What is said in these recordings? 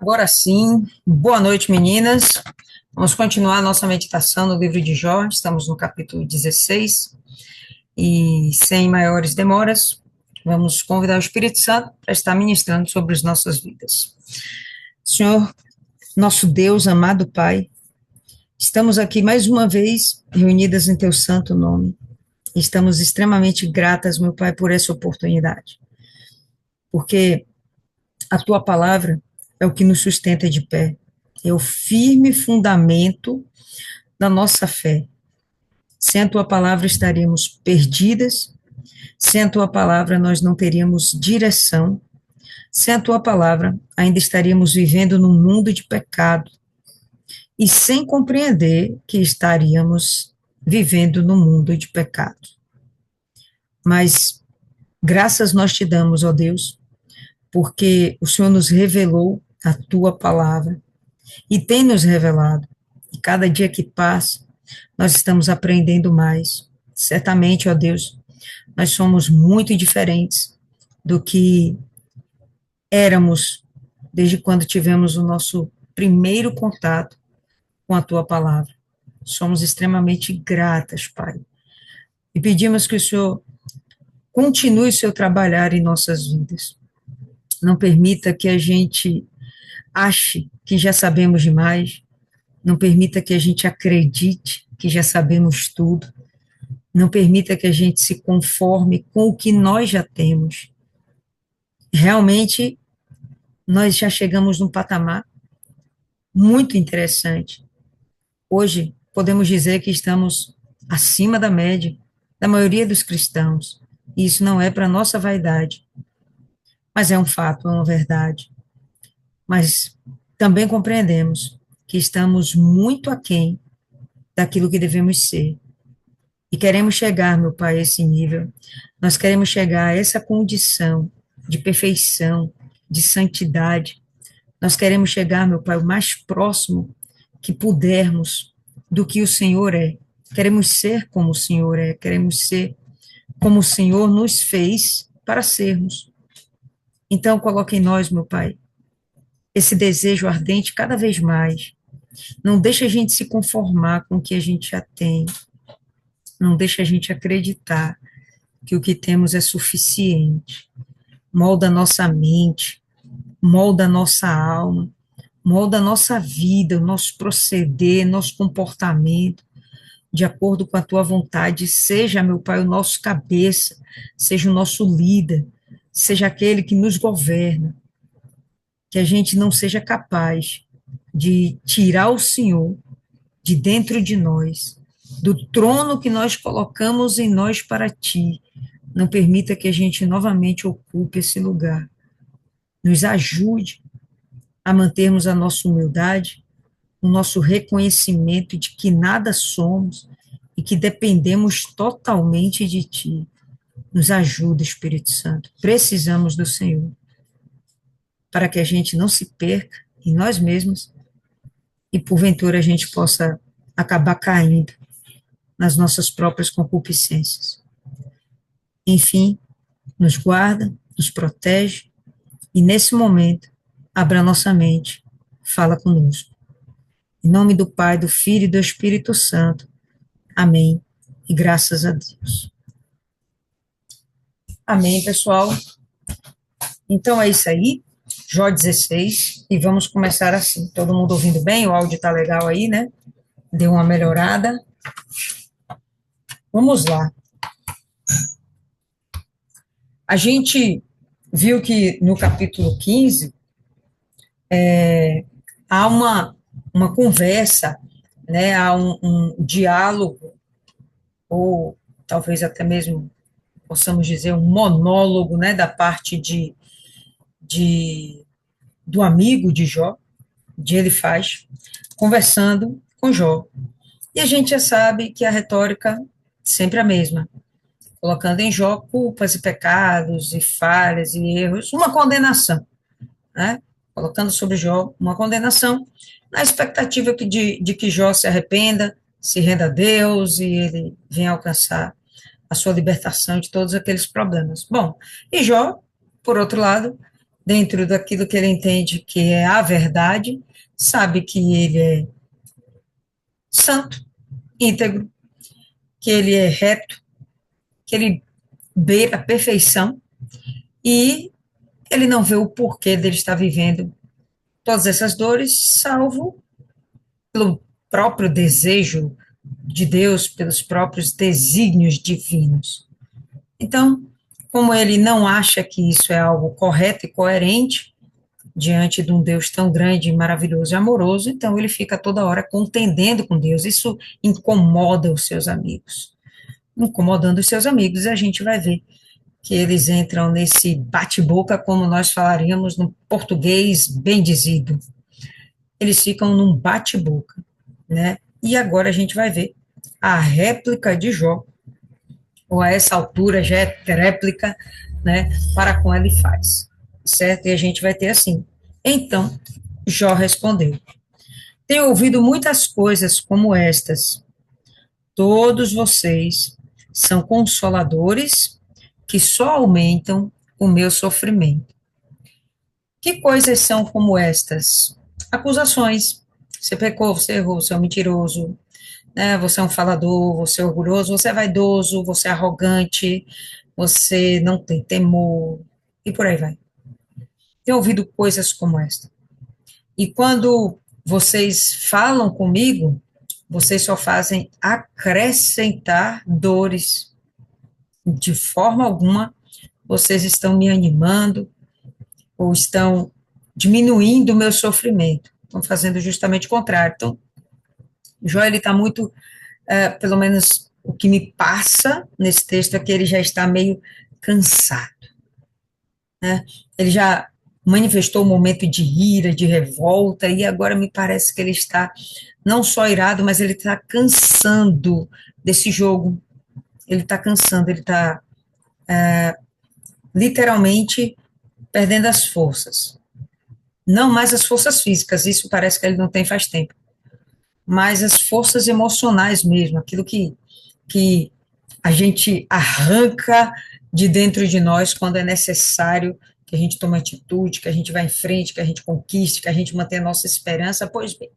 Agora sim, boa noite, meninas. Vamos continuar a nossa meditação no livro de Jó. Estamos no capítulo 16 e, sem maiores demoras, vamos convidar o Espírito Santo para estar ministrando sobre as nossas vidas. Senhor, nosso Deus, amado Pai, estamos aqui mais uma vez reunidas em Teu santo nome. Estamos extremamente gratas, meu Pai, por essa oportunidade, porque a Tua palavra é o que nos sustenta de pé, é o firme fundamento da nossa fé. Sem a tua palavra estaríamos perdidas, sem a tua palavra nós não teríamos direção, sem a tua palavra ainda estaríamos vivendo num mundo de pecado e sem compreender que estaríamos vivendo no mundo de pecado. Mas graças nós te damos, ó Deus, porque o Senhor nos revelou a tua palavra e tem nos revelado. E cada dia que passa, nós estamos aprendendo mais. Certamente, ó Deus, nós somos muito diferentes do que éramos desde quando tivemos o nosso primeiro contato com a tua palavra. Somos extremamente gratas, Pai. E pedimos que o Senhor continue o seu trabalhar em nossas vidas. Não permita que a gente ache que já sabemos demais. Não permita que a gente acredite que já sabemos tudo. Não permita que a gente se conforme com o que nós já temos. Realmente, nós já chegamos num patamar muito interessante. Hoje, podemos dizer que estamos acima da média da maioria dos cristãos. E isso não é para nossa vaidade, mas é um fato, é uma verdade. Mas também compreendemos que estamos muito aquém daquilo que devemos ser. E queremos chegar, meu Pai, a esse nível. Nós queremos chegar a essa condição de perfeição, de santidade. Nós queremos chegar, meu Pai, o mais próximo que pudermos do que o Senhor é. Queremos ser como o Senhor é, queremos ser como o Senhor nos fez para sermos. Então, coloque em nós, meu Pai, esse desejo ardente cada vez mais. Não deixe a gente se conformar com o que a gente já tem. Não deixe a gente acreditar que o que temos é suficiente. Molda a nossa mente, molda a nossa alma, molda a nossa vida, o nosso proceder, nosso comportamento, de acordo com a tua vontade. Seja, meu Pai, o nosso cabeça, seja o nosso líder, seja aquele que nos governa, que a gente não seja capaz de tirar o Senhor de dentro de nós, do trono que nós colocamos em nós para ti. Não permita que a gente novamente ocupe esse lugar. Nos ajude a mantermos a nossa humildade, o nosso reconhecimento de que nada somos e que dependemos totalmente de Ti. Nos ajuda, Espírito Santo. Precisamos do Senhor para que a gente não se perca em nós mesmos e, porventura, a gente possa acabar caindo nas nossas próprias concupiscências. Enfim, nos guarda, nos protege e, nesse momento, abra nossa mente, fala conosco. Em nome do Pai, do Filho e do Espírito Santo. Amém. E graças a Deus. Amém, pessoal. Então é isso aí. Jó 16. E vamos começar assim. Todo mundo ouvindo bem? O áudio tá legal aí, né? Deu uma melhorada. Vamos lá. A gente viu que no capítulo 15 há uma conversa, né? Há um diálogo, ou talvez até mesmo possamos dizer um monólogo, né? Da parte de do amigo de Jó, de Elifaz, conversando com Jó. E a gente já sabe que a retórica sempre a mesma, colocando em Jó culpas e pecados e falhas e erros, uma condenação, né? Colocando sobre Jó uma condenação, na expectativa de que Jó se arrependa, se renda a Deus e ele venha alcançar a sua libertação de todos aqueles problemas. Bom, e Jó, por outro lado, dentro daquilo que ele entende que é a verdade, sabe que ele é santo, íntegro, que ele é reto, que ele beira a perfeição e ele não vê o porquê dele estar vivendo todas essas dores, salvo pelo próprio desejo de Deus, pelos próprios desígnios divinos. Então, como ele não acha que isso é algo correto e coerente diante de um Deus tão grande, maravilhoso e amoroso, então ele fica toda hora contendendo com Deus. Isso incomoda os seus amigos. Incomodando os seus amigos, a gente vai ver que eles entram nesse bate-boca, como nós falaríamos no português bem dizido. Eles ficam num bate-boca, né? E agora a gente vai ver a réplica de Jó, ou a essa altura já é tréplica, né, para com ele faz, certo? E a gente vai ter assim. Então, Jó respondeu: tenho ouvido muitas coisas como estas. Todos vocês são consoladores que só aumentam o meu sofrimento. Que coisas são como estas? Acusações. Você pecou, você errou, você é um mentiroso, né? Você é um falador, você é orgulhoso, você é vaidoso, você é arrogante, você não tem temor, e por aí vai. Tenho ouvido coisas como esta. E quando vocês falam comigo, vocês só fazem acrescentar dores. De forma alguma, vocês estão me animando ou estão diminuindo o meu sofrimento. Estão fazendo justamente o contrário. Então, Jó, ele está muito pelo menos o que me passa nesse texto é que ele já está meio cansado, né? Ele já manifestou um momento de ira, de revolta, e agora me parece que ele está não só irado, mas ele está cansando desse jogo. Ele está cansando, ele está literalmente perdendo as forças. Não mais as forças físicas, isso parece que ele não tem faz tempo, mas as forças emocionais mesmo, aquilo que a gente arranca de dentro de nós quando é necessário que a gente tome atitude, que a gente vá em frente, que a gente conquiste, que a gente mantenha a nossa esperança. Pois bem,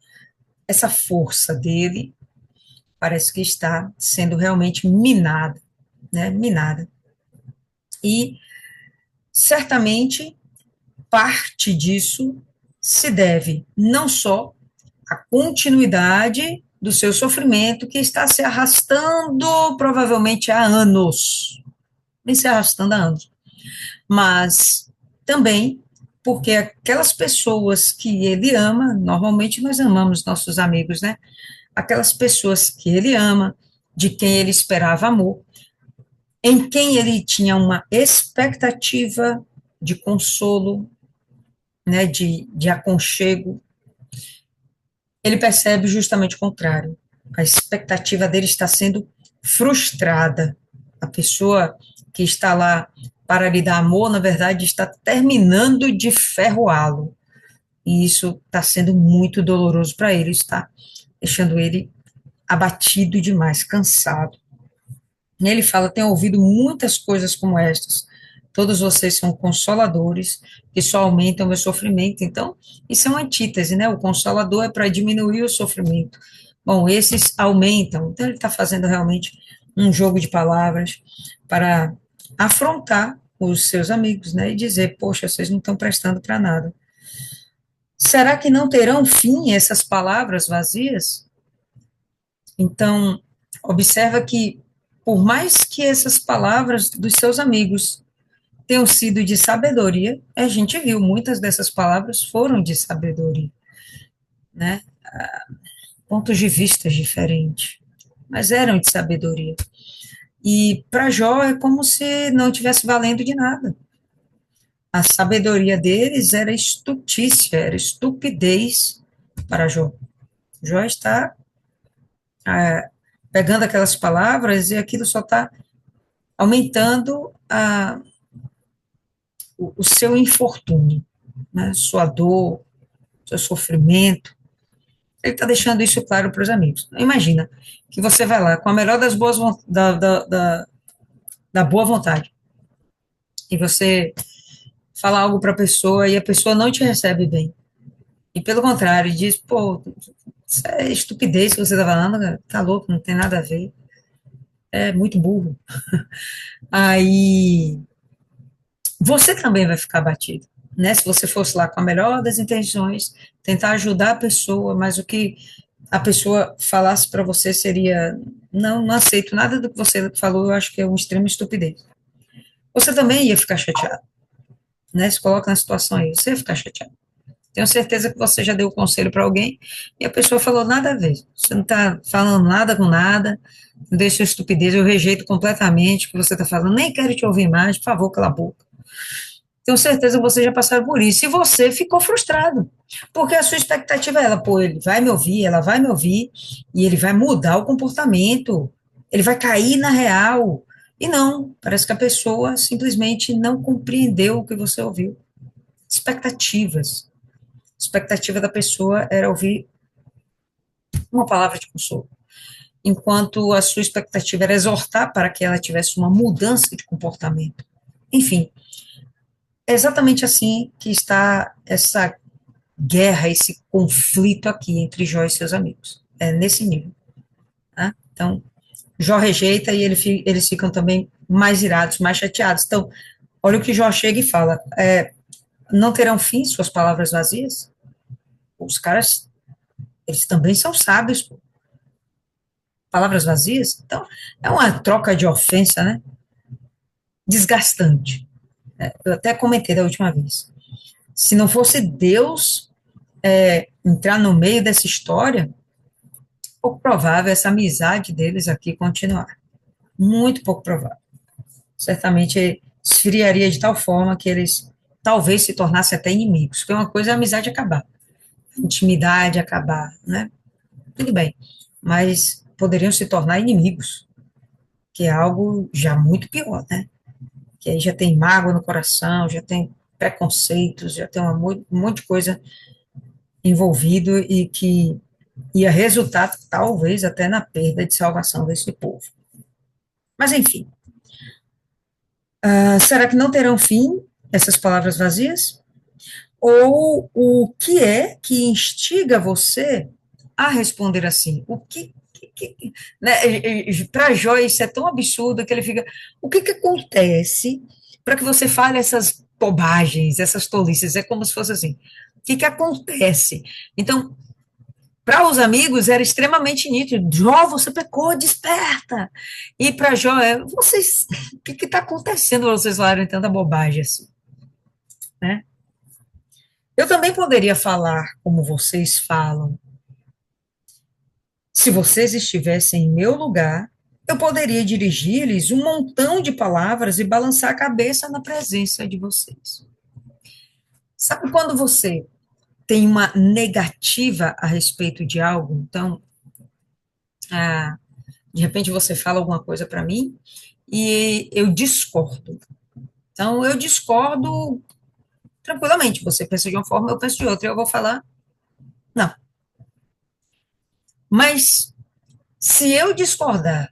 essa força dele parece que está sendo realmente minada, né? Minada. E certamente parte disso se deve não só à continuidade do seu sofrimento, que está se arrastando provavelmente há anos, vem se arrastando há anos, mas também porque aquelas pessoas que ele ama, normalmente nós amamos nossos amigos, né? Aquelas pessoas que ele ama, de quem ele esperava amor, em quem ele tinha uma expectativa de consolo, né, de aconchego, ele percebe justamente o contrário. A expectativa dele está sendo frustrada. A pessoa que está lá para lhe dar amor, na verdade, está terminando de ferroá-lo. E isso está sendo muito doloroso para ele, está deixando ele abatido demais, cansado. E ele fala: tenho ouvido muitas coisas como estas. Todos vocês são consoladores que só aumentam o meu sofrimento. Então, isso é uma antítese, né? O consolador é para diminuir o sofrimento. Bom, esses aumentam. Então, ele está fazendo realmente um jogo de palavras para afrontar os seus amigos, né? E dizer: poxa, vocês não estão prestando para nada. Será que não terão fim essas palavras vazias? Então, observa que, por mais que essas palavras dos seus amigos tenham sido de sabedoria, a gente viu, muitas dessas palavras foram de sabedoria, né? Pontos de vista diferentes, mas eram de sabedoria. E para Jó é como se não tivesse valendo de nada. A sabedoria deles era estutícia, era estupidez para Jó. Jó está pegando aquelas palavras e aquilo só está aumentando o seu infortúnio, né? Sua dor, seu sofrimento. Ele está deixando isso claro para os amigos. Imagina que você vai lá com a melhor das boas da boa vontade e você falar algo para a pessoa e a pessoa não te recebe bem. E pelo contrário, diz, pô, isso é estupidez que você está falando, cara. Tá louco, não tem nada a ver. É muito burro. Aí você também vai ficar abatido, né? Se você fosse lá com a melhor das intenções, tentar ajudar a pessoa, mas o que a pessoa falasse para você seria, não, não aceito nada do que você falou, eu acho que é uma extrema estupidez. Você também ia ficar chateado, né? Se coloca na situação aí, você ia ficar chateado. Tenho certeza que você já deu o conselho para alguém e a pessoa falou nada a ver. Você não está falando nada com nada, deixa estupidez, eu rejeito completamente o que você está falando, nem quero te ouvir mais, por favor, cala a boca. Tenho certeza que você já passaram por isso. E você ficou frustrado. Porque a sua expectativa é ela, pô, ele vai me ouvir, ela vai me ouvir, e ele vai mudar o comportamento. Ele vai cair na real. E não, parece que a pessoa simplesmente não compreendeu o que você ouviu. Expectativas. A expectativa da pessoa era ouvir uma palavra de consolo. Enquanto a sua expectativa era exortar para que ela tivesse uma mudança de comportamento. Enfim, é exatamente assim que está essa guerra, esse conflito aqui entre Jó e seus amigos. É nesse nível. Tá? Então, Jó rejeita e eles ficam também mais irados, mais chateados. Então, olha o que Jó chega e fala: não terão fim suas palavras vazias? Os caras, eles também são sábios, pô. Palavras vazias? Então, é uma troca de ofensa, né? Desgastante. Eu até comentei da última vez. Se não fosse Deus entrar no meio dessa história, pouco provável essa amizade deles aqui continuar. Muito pouco provável. Certamente esfriaria de tal forma que eles talvez se tornassem até inimigos, porque uma coisa é a amizade acabar, a intimidade acabar, né? Tudo bem, mas poderiam se tornar inimigos, que é algo já muito pior, né? Que aí já tem mágoa no coração, já tem preconceitos, já tem um monte de coisa envolvido e que ia resultar talvez até na perda de salvação desse povo. Mas enfim, será que não terão fim essas palavras vazias? Ou o que é que instiga você a responder assim? O né, para Jó isso é tão absurdo que ele fica, o que acontece para que você fale essas bobagens, essas tolices? É como se fosse assim, o que acontece? Então, para os amigos era extremamente nítido, Jó, você pecou, desperta. E para Jó vocês, o que está acontecendo para vocês falarem tanta bobagem assim, né? Eu também poderia falar como vocês falam. Se vocês estivessem em meu lugar, eu poderia dirigir-lhes um montão de palavras e balançar a cabeça na presença de vocês. Sabe quando você tem uma negativa a respeito de algo? Então, ah, de repente você fala alguma coisa para mim e eu discordo. Então, eu discordo tranquilamente. Você pensa de uma forma, eu penso de outra. Eu vou falar, não. Mas, se eu discordar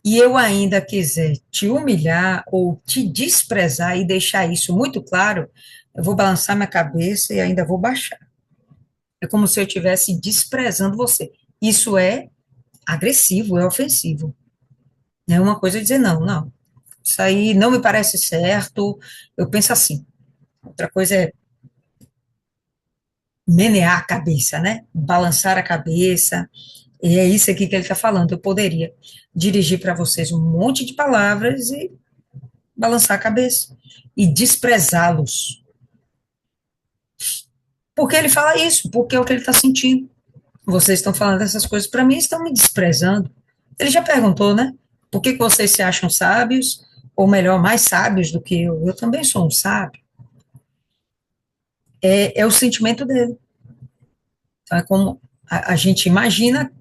e eu ainda quiser te humilhar ou te desprezar e deixar isso muito claro, eu vou balançar minha cabeça e ainda vou baixar. É como se eu estivesse desprezando você. Isso é agressivo, é ofensivo. É uma coisa dizer não, não. Isso aí não me parece certo, eu penso assim. Outra coisa é menear a cabeça, né? Balançar a cabeça. E é isso aqui que ele está falando. Eu poderia dirigir para vocês um monte de palavras e balançar a cabeça e desprezá-los. Por que ele fala isso? Porque é o que ele está sentindo. Vocês estão falando essas coisas para mim, estão me desprezando. Ele já perguntou, né? Por que vocês se acham sábios? Ou melhor, mais sábios do que eu? Eu também sou um sábio. É o sentimento dele. Então, é como a gente imagina,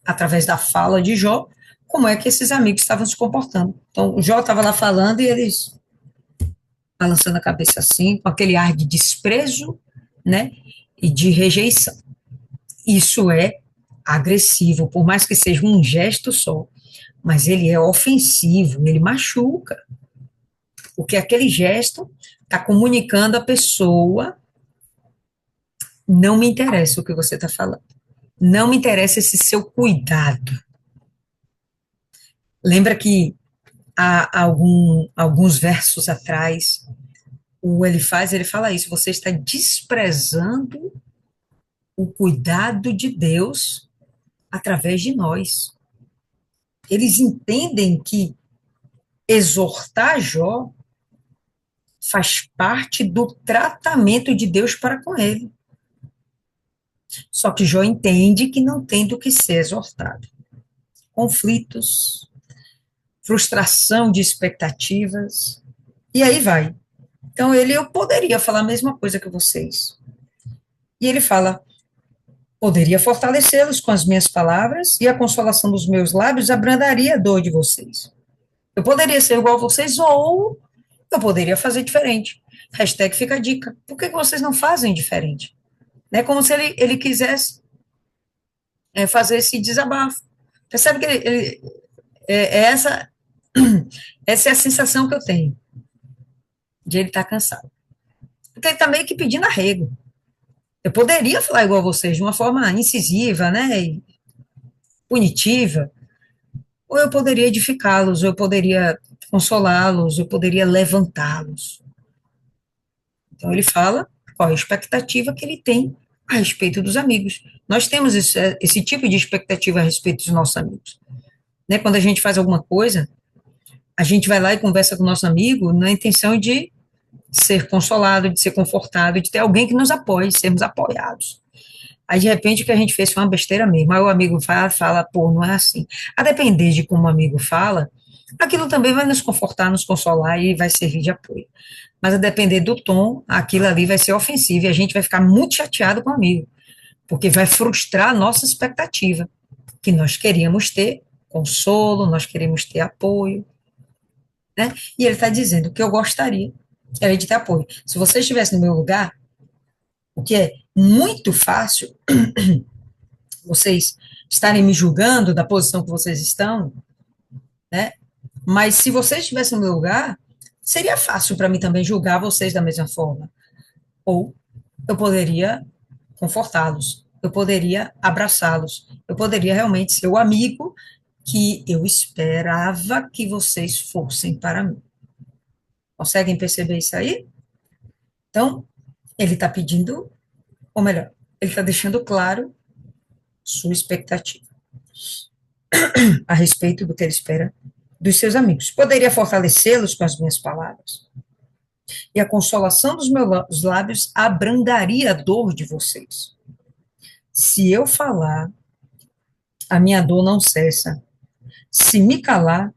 através da fala de Jó, como é que esses amigos estavam se comportando. Então, o Jó estava lá falando e eles balançando a cabeça assim, com aquele ar de desprezo, né, e de rejeição. Isso é agressivo, por mais que seja um gesto só, mas ele é ofensivo, ele machuca, porque aquele gesto está comunicando a pessoa, não me interessa o que você está falando. Não me interessa esse seu cuidado. Lembra que há alguns versos atrás, o Elifaz, ele fala isso, você está desprezando o cuidado de Deus através de nós. Eles entendem que exortar Jó faz parte do tratamento de Deus para com ele. Só que Jó entende que não tem do que ser exortado. Conflitos, frustração de expectativas, e aí vai. Então eu poderia falar a mesma coisa que vocês. E ele fala, poderia fortalecê-los com as minhas palavras, e a consolação dos meus lábios abrandaria a dor de vocês. Eu poderia ser igual a vocês, ou eu poderia fazer diferente. Hashtag fica a dica. Por que vocês não fazem diferente? É como se ele quisesse fazer esse desabafo. Percebe que essa, essa é a sensação que eu tenho, de ele estar cansado. Porque ele está meio que pedindo arrego. Eu poderia falar igual a vocês, de uma forma incisiva, né, e punitiva, ou eu poderia edificá-los, ou eu poderia consolá-los, eu poderia levantá-los. Então ele fala qual é a expectativa que ele tem a respeito dos amigos. Nós temos esse tipo de expectativa a respeito dos nossos amigos. Né? Quando a gente faz alguma coisa, a gente vai lá e conversa com o nosso amigo na intenção de ser consolado, de ser confortado, de ter alguém que nos apoie, sermos apoiados. Aí, de repente, o que a gente fez foi uma besteira mesmo. Aí o amigo fala, pô, não é assim. A depender de como o amigo fala, aquilo também vai nos confortar, nos consolar e vai servir de apoio. Mas a depender do tom, aquilo ali vai ser ofensivo e a gente vai ficar muito chateado com o amigo, porque vai frustrar a nossa expectativa, que nós queríamos ter consolo, nós queremos ter apoio, né? E ele está dizendo que eu gostaria era de ter apoio. Se você estivesse no meu lugar, o que é muito fácil, vocês estarem me julgando da posição que vocês estão, né? Mas se vocês estivessem no meu lugar, seria fácil para mim também julgar vocês da mesma forma. Ou eu poderia confortá-los, eu poderia abraçá-los, eu poderia realmente ser o amigo que eu esperava que vocês fossem para mim. Conseguem perceber isso aí? Então, ele está pedindo, ou melhor, ele está deixando claro sua expectativa a respeito do que ele espera dos seus amigos. Poderia fortalecê-los com as minhas palavras, e a consolação dos meus lábios abrandaria a dor de vocês. Se eu falar, a minha dor não cessa. Se me calar,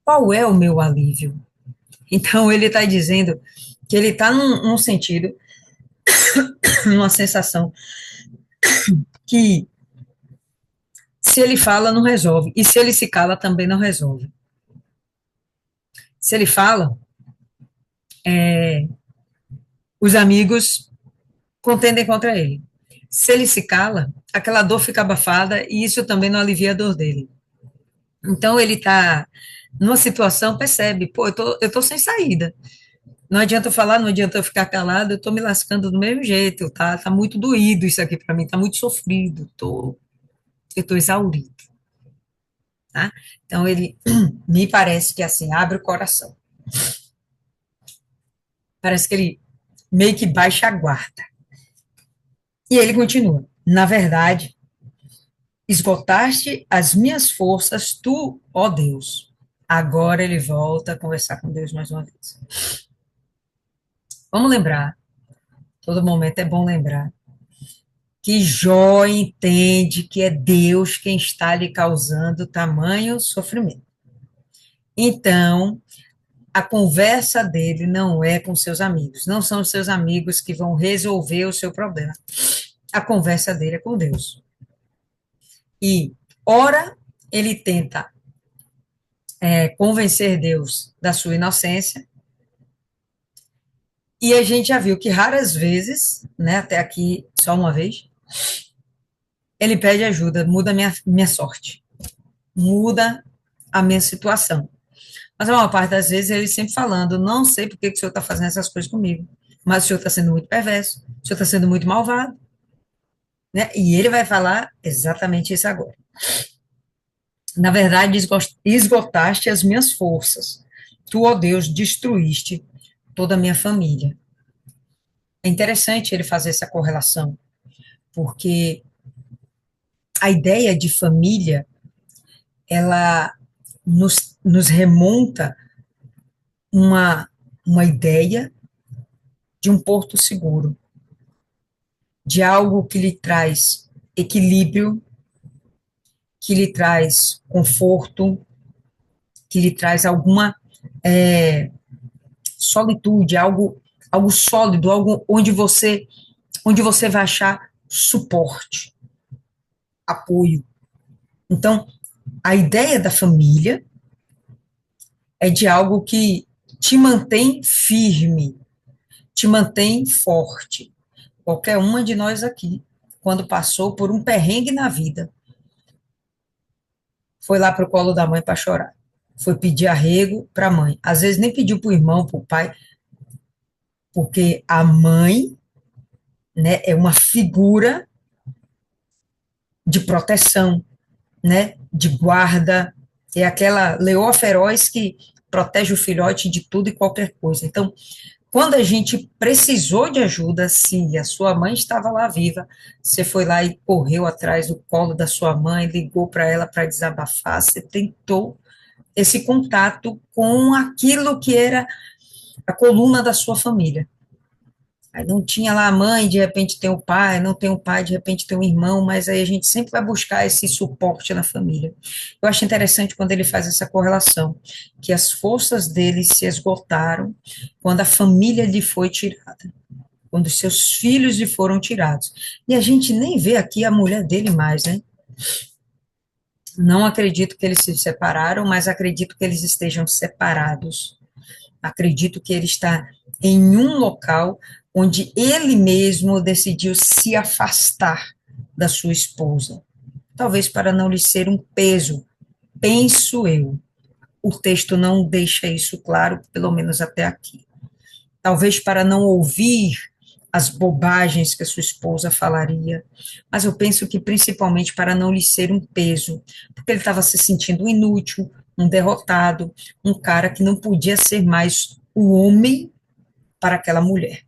qual é o meu alívio? Então, ele está dizendo que ele está num sentido, numa sensação, que se ele fala, não resolve. E se ele se cala, também não resolve. Se ele fala, os amigos contendem contra ele. Se ele se cala, aquela dor fica abafada e isso também não alivia a dor dele. Então, ele está numa situação, percebe, pô, eu tô sem saída. Não adianta eu falar, não adianta eu ficar calado, eu tô me lascando do mesmo jeito, tá muito doído isso aqui para mim, tá muito sofrido, eu tô exaurido, tá? Então, ele me parece que, assim, abre o coração. Parece que ele meio que baixa a guarda. E ele continua, na verdade, esgotaste as minhas forças, tu, ó Deus. Agora ele volta a conversar com Deus mais uma vez. Vamos lembrar, todo momento é bom lembrar, que Jó entende que é Deus quem está lhe causando tamanho sofrimento. Então, a conversa dele não é com seus amigos, não são os seus amigos que vão resolver o seu problema. A conversa dele é com Deus. E, ora, ele tenta convencer Deus da sua inocência, e a gente já viu que raras vezes, né, até aqui só uma vez, ele pede ajuda, muda minha sorte, muda a minha situação. Mas a maior parte das vezes ele sempre falando, não sei por que que o senhor está fazendo essas coisas comigo, mas o senhor está sendo muito perverso, o senhor está sendo muito malvado, né? E ele vai falar exatamente isso agora. Na verdade, esgotaste as minhas forças. Tu, ó Deus, destruíste toda a minha família. É interessante ele fazer essa correlação, porque a ideia de família, ela nos remonta uma, uma ideia de um porto seguro, de algo que lhe traz equilíbrio, que lhe traz conforto, que lhe traz alguma é, solitude, algo sólido, algo onde você vai achar suporte, apoio. Então, a ideia da família é de algo que te mantém firme, te mantém forte. Qualquer uma de nós aqui, quando passou por um perrengue na vida, foi lá para o colo da mãe para chorar. Foi pedir arrego para a mãe. Às vezes nem pediu para o irmão, para o pai, porque a mãe, né, é uma figura de proteção, né, de guarda, é aquela leoa feroz que protege o filhote de tudo e qualquer coisa. Então, quando a gente precisou de ajuda, se a sua mãe estava lá viva, você foi lá e correu atrás do colo da sua mãe, ligou para ela para desabafar, você tentou esse contato com aquilo que era a coluna da sua família. Aí não tinha lá a mãe, de repente tem o pai, não tem o pai, de repente tem um irmão, mas aí a gente sempre vai buscar esse suporte na família. Eu acho interessante quando ele faz essa correlação, que as forças dele se esgotaram quando a família lhe foi tirada, quando os seus filhos lhe foram tirados. E a gente nem vê aqui a mulher dele mais, né? Não acredito que eles se separaram, mas acredito que eles estejam separados. Acredito que ele está em um local onde ele mesmo decidiu se afastar da sua esposa. Talvez para não lhe ser um peso, penso eu. O texto não deixa isso claro, pelo menos até aqui. Talvez para não ouvir as bobagens que a sua esposa falaria, mas eu penso que principalmente para não lhe ser um peso, porque ele estava se sentindo inútil, um derrotado, um cara que não podia ser mais o homem para aquela mulher.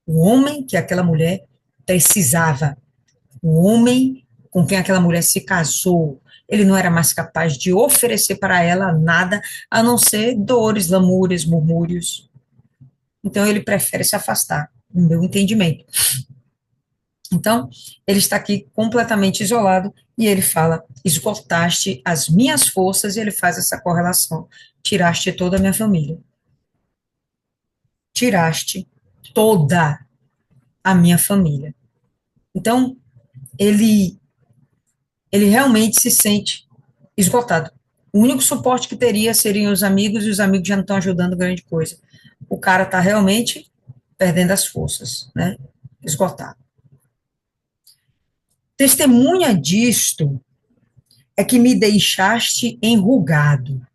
O homem que aquela mulher precisava, o homem com quem aquela mulher se casou, ele não era mais capaz de oferecer para ela nada a não ser dores, lamúrias, murmúrios. Então ele prefere se afastar, no meu entendimento. Então, ele está aqui completamente isolado e ele fala: esgotaste as minhas forças, e ele faz essa correlação. Tiraste toda a minha família. Tiraste toda a minha família. Então, ele, ele realmente se sente esgotado. O único suporte que teria seriam os amigos, e os amigos já não estão ajudando grande coisa. O cara está realmente perdendo as forças, né? Esgotado. Testemunha disto é que me deixaste enrugado.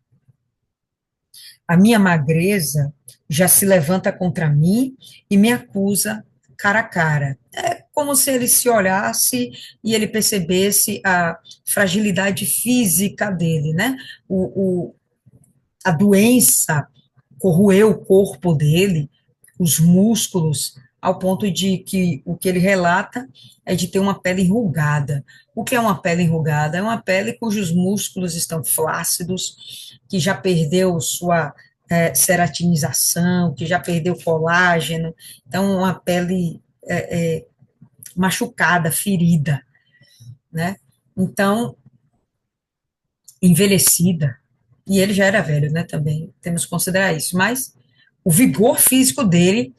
A minha magreza já se levanta contra mim e me acusa cara a cara. É como se ele se olhasse e ele percebesse a fragilidade física dele, né? A doença corroeu o corpo dele, os músculos, ao ponto de que o que ele relata é de ter uma pele enrugada. O que é uma pele enrugada? É uma pele cujos músculos estão flácidos, que já perdeu sua ceratinização, que já perdeu colágeno, então uma pele machucada, ferida, né? Então, envelhecida, e ele já era velho, né, também, temos que considerar isso, mas o vigor físico dele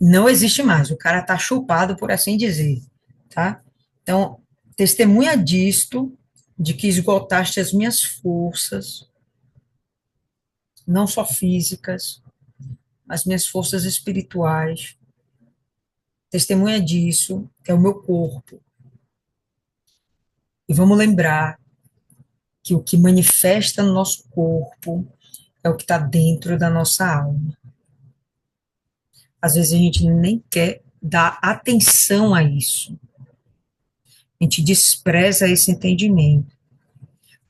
não existe mais, o cara tá chupado, por assim dizer, tá? Então, testemunha disto, de que esgotaste as minhas forças, não só físicas, as minhas forças espirituais, testemunha disso é o meu corpo. E vamos lembrar que o que manifesta no nosso corpo é o que está dentro da nossa alma. Às vezes a gente nem quer dar atenção a isso. A gente despreza esse entendimento.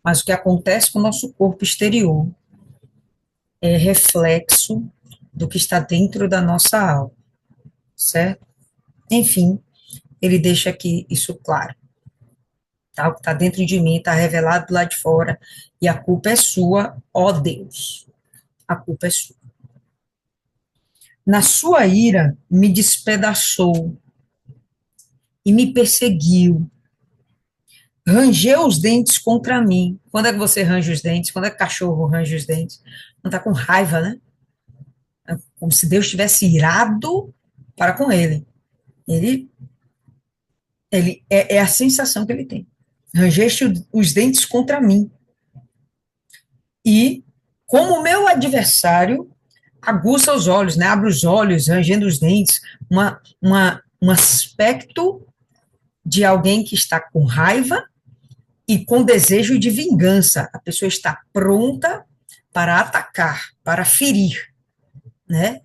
Mas o que acontece com o nosso corpo exterior é reflexo do que está dentro da nossa alma, certo? Enfim, ele deixa aqui isso claro. Tá? O que está dentro de mim está revelado lá de fora, e a culpa é sua, ó Deus. A culpa é sua. Na sua ira, me despedaçou e me perseguiu. Rangeu os dentes contra mim. Quando é que você range os dentes? Quando é que o cachorro range os dentes? Não está com raiva, né? É como se Deus tivesse irado para com ele. Ele, é a sensação que ele tem. Rangeste os dentes contra mim. E, como meu adversário, aguça os olhos, né? Abre os olhos, rangendo os dentes. Um aspecto de alguém que está com raiva e com desejo de vingança. A pessoa está pronta para atacar, para ferir, né?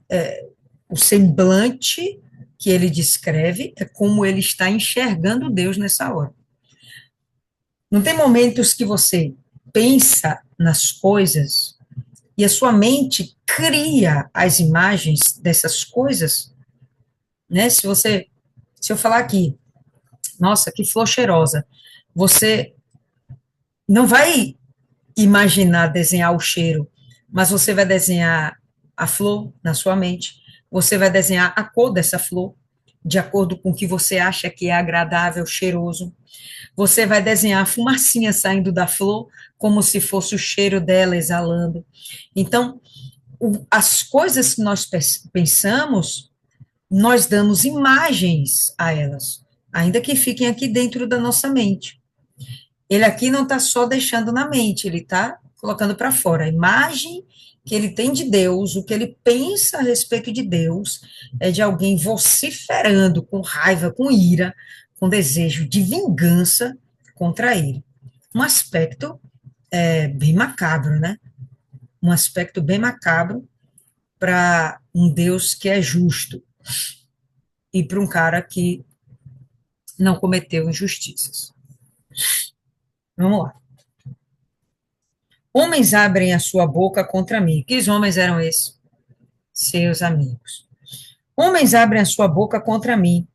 O semblante que ele descreve é como ele está enxergando Deus nessa hora. Não tem momentos que você pensa nas coisas e a sua mente cria as imagens dessas coisas, né? Se eu falar aqui, nossa, que flor cheirosa, você não vai imaginar desenhar o cheiro, mas você vai desenhar a flor na sua mente, você vai desenhar a cor dessa flor, de acordo com o que você acha que é agradável, cheiroso. Você vai desenhar a fumacinha saindo da flor, como se fosse o cheiro dela exalando. Então, as coisas que nós pensamos, nós damos imagens a elas, ainda que fiquem aqui dentro da nossa mente. Ele aqui não está só deixando na mente, ele está colocando para fora. A imagem que ele tem de Deus, o que ele pensa a respeito de Deus, é de alguém vociferando com raiva, com ira, com desejo de vingança contra ele. Um aspecto bem macabro, né? Um aspecto bem macabro para um Deus que é justo e para um cara que não cometeu injustiças. Vamos lá. Homens abrem a sua boca contra mim. Que homens eram esses? Seus amigos. Homens abrem a sua boca contra mim.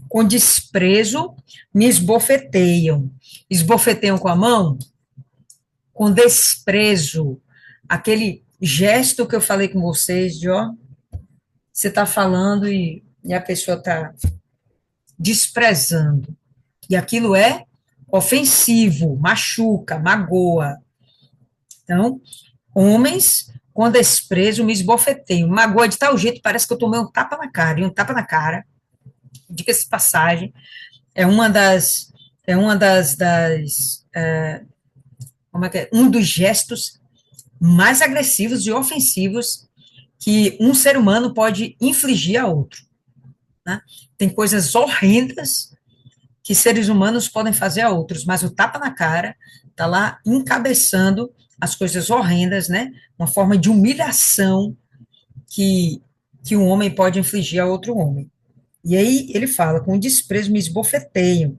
Com desprezo me esbofeteiam. Esbofeteiam com a mão? Com desprezo. Aquele gesto que eu falei com vocês, de ó, você está falando e a pessoa está desprezando. E aquilo é ofensivo, machuca, magoa. Então, homens com desprezo me esbofeteiam. Magoa de tal jeito, parece que eu tomei um tapa na cara. E um tapa na cara, diga-se de passagem, como é que é? Um dos gestos mais agressivos e ofensivos que um ser humano pode infligir a outro. Né? Tem coisas horrendas que seres humanos podem fazer a outros, mas o tapa na cara está lá encabeçando as coisas horrendas, né? Uma forma de humilhação que um homem pode infligir a outro homem. E aí ele fala, com desprezo me esbofeteiam,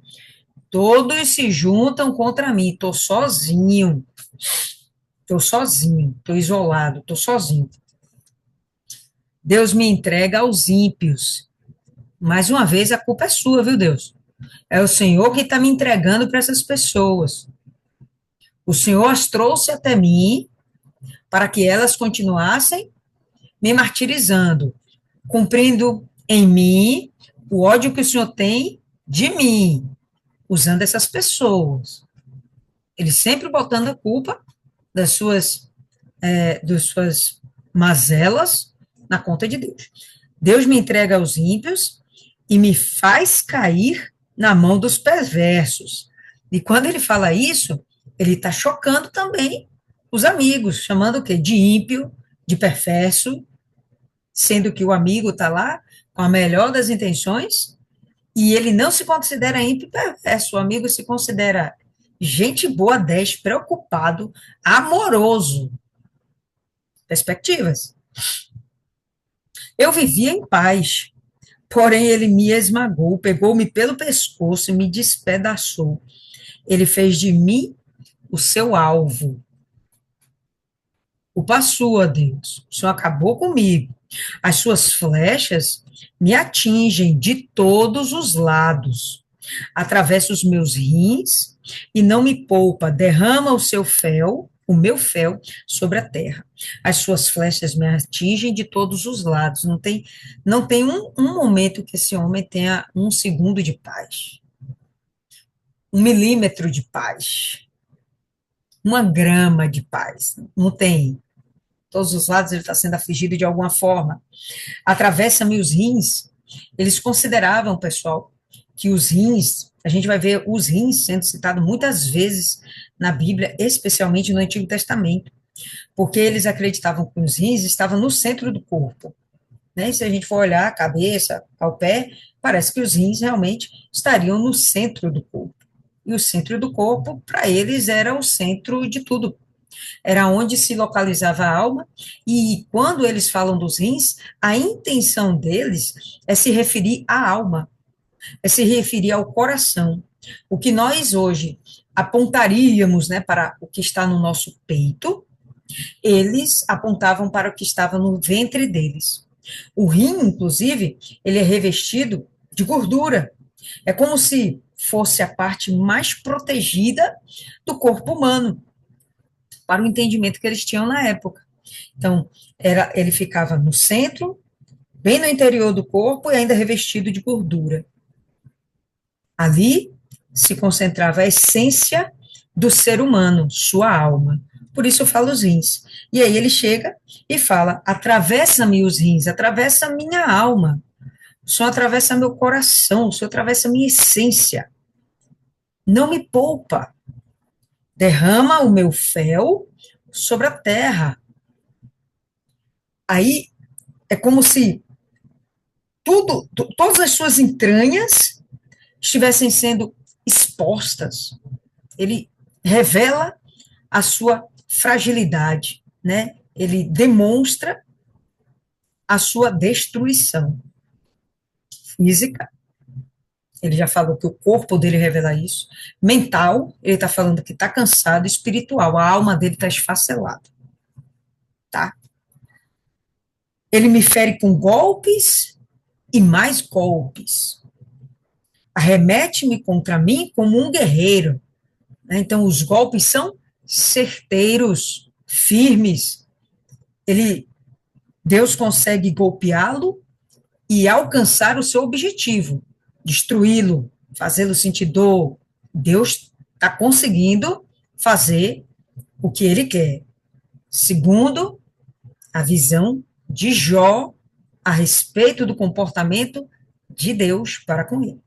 todos se juntam contra mim, estou sozinho, estou isolado, estou sozinho. Deus me entrega aos ímpios. Mais uma vez, a culpa é sua, viu, Deus? É o Senhor que está me entregando para essas pessoas. O Senhor as trouxe até mim para que elas continuassem me martirizando, cumprindo em mim o ódio que o Senhor tem de mim, usando essas pessoas. Ele sempre botando a culpa das suas mazelas na conta de Deus. Deus me entrega aos ímpios e me faz cair na mão dos perversos. E quando ele fala isso, ele está chocando também os amigos, chamando o quê? De ímpio, de perverso, sendo que o amigo está lá com a melhor das intenções e ele não se considera ímpio e perverso. O amigo se considera gente boa, 10, preocupado, amoroso. Perspectivas. Eu vivia em paz, porém ele me esmagou, pegou-me pelo pescoço e me despedaçou. Ele fez de mim o seu alvo. Culpa sua, Deus. O Senhor acabou comigo. As suas flechas me atingem de todos os lados. Atravessa os meus rins e não me poupa. Derrama o seu fel, o meu fel, sobre a terra. As suas flechas me atingem de todos os lados. Não tem um momento que esse homem tenha um segundo de paz, um milímetro de paz, uma grama de paz. Não tem. Todos os lados ele está sendo afligido de alguma forma. Atravessa-me os rins. Eles consideravam, pessoal, que os rins, a gente vai ver os rins sendo citado muitas vezes na Bíblia, especialmente no Antigo Testamento, porque eles acreditavam que os rins estavam no centro do corpo, né? E se a gente for olhar a cabeça ao pé, parece que os rins realmente estariam no centro do corpo. E o centro do corpo, para eles, era o centro de tudo, era onde se localizava a alma, e quando eles falam dos rins, a intenção deles é se referir à alma, é se referir ao coração. O que nós hoje apontaríamos, né, para o que está no nosso peito, eles apontavam para o que estava no ventre deles. O rim, inclusive, ele é revestido de gordura. É como se fosse a parte mais protegida do corpo humano, para o entendimento que eles tinham na época. Então, ele ficava no centro, bem no interior do corpo e ainda revestido de gordura. Ali se concentrava a essência do ser humano, sua alma. Por isso eu falo os rins. E aí ele chega e fala: atravessa-me os rins, atravessa a minha alma, o Senhor atravessa meu coração, o Senhor atravessa a minha essência. Não me poupa. Derrama o meu fel sobre a terra. Aí é como se todas as suas entranhas estivessem sendo expostas. Ele revela a sua fragilidade, né? Ele demonstra a sua destruição física. Ele já falou que o corpo dele revela isso. Mental, ele está falando que está cansado. Espiritual, a alma dele está esfacelada, tá? Ele me fere com golpes e mais golpes. Arremete-me contra mim como um guerreiro. Né? Então, os golpes são certeiros, firmes. Deus consegue golpeá-lo e alcançar o seu objetivo, destruí-lo, fazê-lo sentir dor. Deus está conseguindo fazer o que ele quer. Segundo a visão de Jó a respeito do comportamento de Deus para com ele.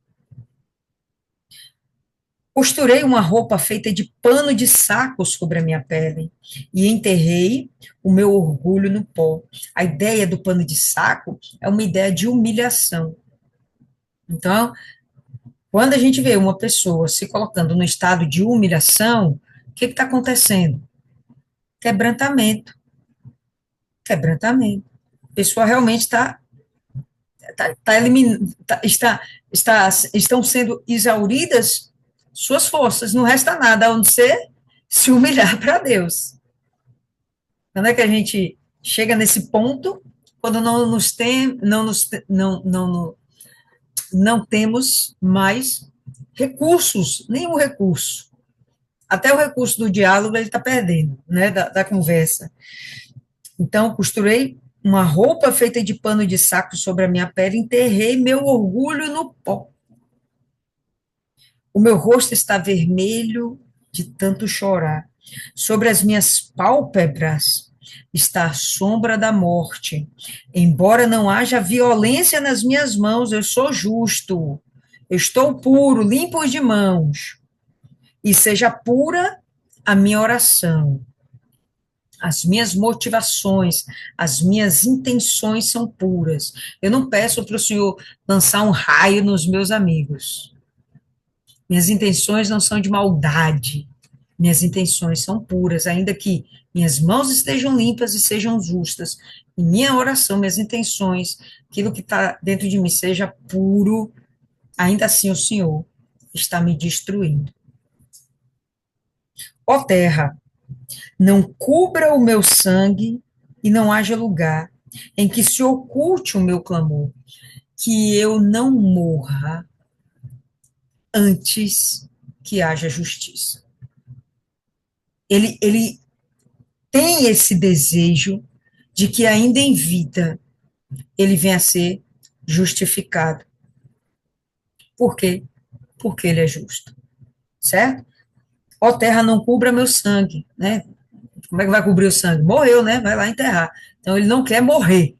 Costurei uma roupa feita de pano de saco sobre a minha pele e enterrei o meu orgulho no pó. A ideia do pano de saco é uma ideia de humilhação. Então, quando a gente vê uma pessoa se colocando no estado de humilhação, o que está acontecendo? Quebrantamento. Quebrantamento. A pessoa realmente estão sendo exauridas suas forças, não resta nada a não ser se humilhar para Deus. Quando é que a gente chega nesse ponto? Quando não temos mais recursos, nenhum recurso. Até o recurso do diálogo ele está perdendo, né, da conversa. Então, costurei uma roupa feita de pano de saco sobre a minha pele, enterrei meu orgulho no pó. O meu rosto está vermelho de tanto chorar. Sobre as minhas pálpebras está a sombra da morte. Embora não haja violência nas minhas mãos, eu sou justo. Eu estou puro, limpo de mãos. E seja pura a minha oração. As minhas motivações, as minhas intenções são puras. Eu não peço para o Senhor lançar um raio nos meus amigos. Minhas intenções não são de maldade. minhas intenções são puras, ainda que minhas mãos estejam limpas e sejam justas, e minha oração, minhas intenções, aquilo que está dentro de mim seja puro, ainda assim o Senhor está me destruindo. Ó terra, não cubra o meu sangue e não haja lugar em que se oculte o meu clamor, que eu não morra antes que haja justiça. Ele tem esse desejo de que ainda em vida ele venha a ser justificado. Por quê? Porque ele é justo, certo? Ó terra, não cubra meu sangue, né? Como é que vai cobrir o sangue? Morreu, né? Vai lá enterrar. Então ele não quer morrer.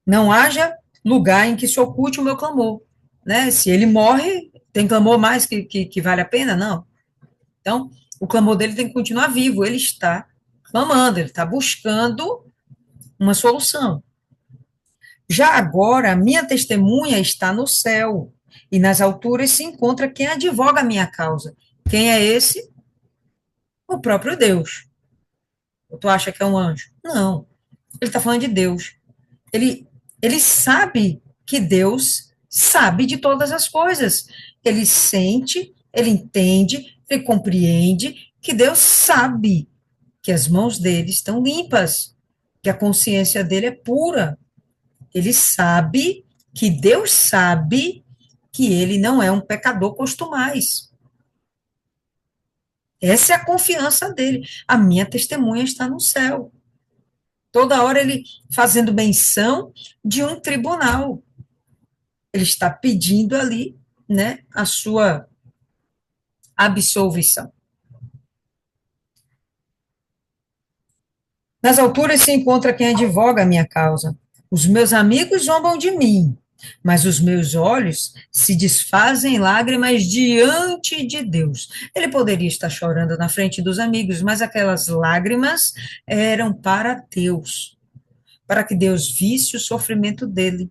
Não haja lugar em que se oculte o meu clamor, né? Se ele morre, tem clamor mais que vale a pena? Não. Então, o clamor dele tem que continuar vivo. Ele está clamando, ele está buscando uma solução. Já agora, a minha testemunha está no céu, e nas alturas se encontra quem advoga a minha causa. Quem é esse? O próprio Deus. Tu acha que é um anjo? Não. Ele está falando de Deus. Ele, ele sabe que Deus sabe de todas as coisas. Ele sente, ele entende, ele compreende que Deus sabe que as mãos dele estão limpas, que a consciência dele é pura. Ele sabe que Deus sabe que ele não é um pecador costumais. Essa é a confiança dele. A minha testemunha está no céu. Toda hora ele fazendo menção de um tribunal. Ele está pedindo ali, né, a sua absolvição. Nas alturas se encontra quem advoga a minha causa. Os meus amigos zombam de mim, mas os meus olhos se desfazem em lágrimas diante de Deus. Ele poderia estar chorando na frente dos amigos, mas aquelas lágrimas eram para Deus, para que Deus visse o sofrimento dele.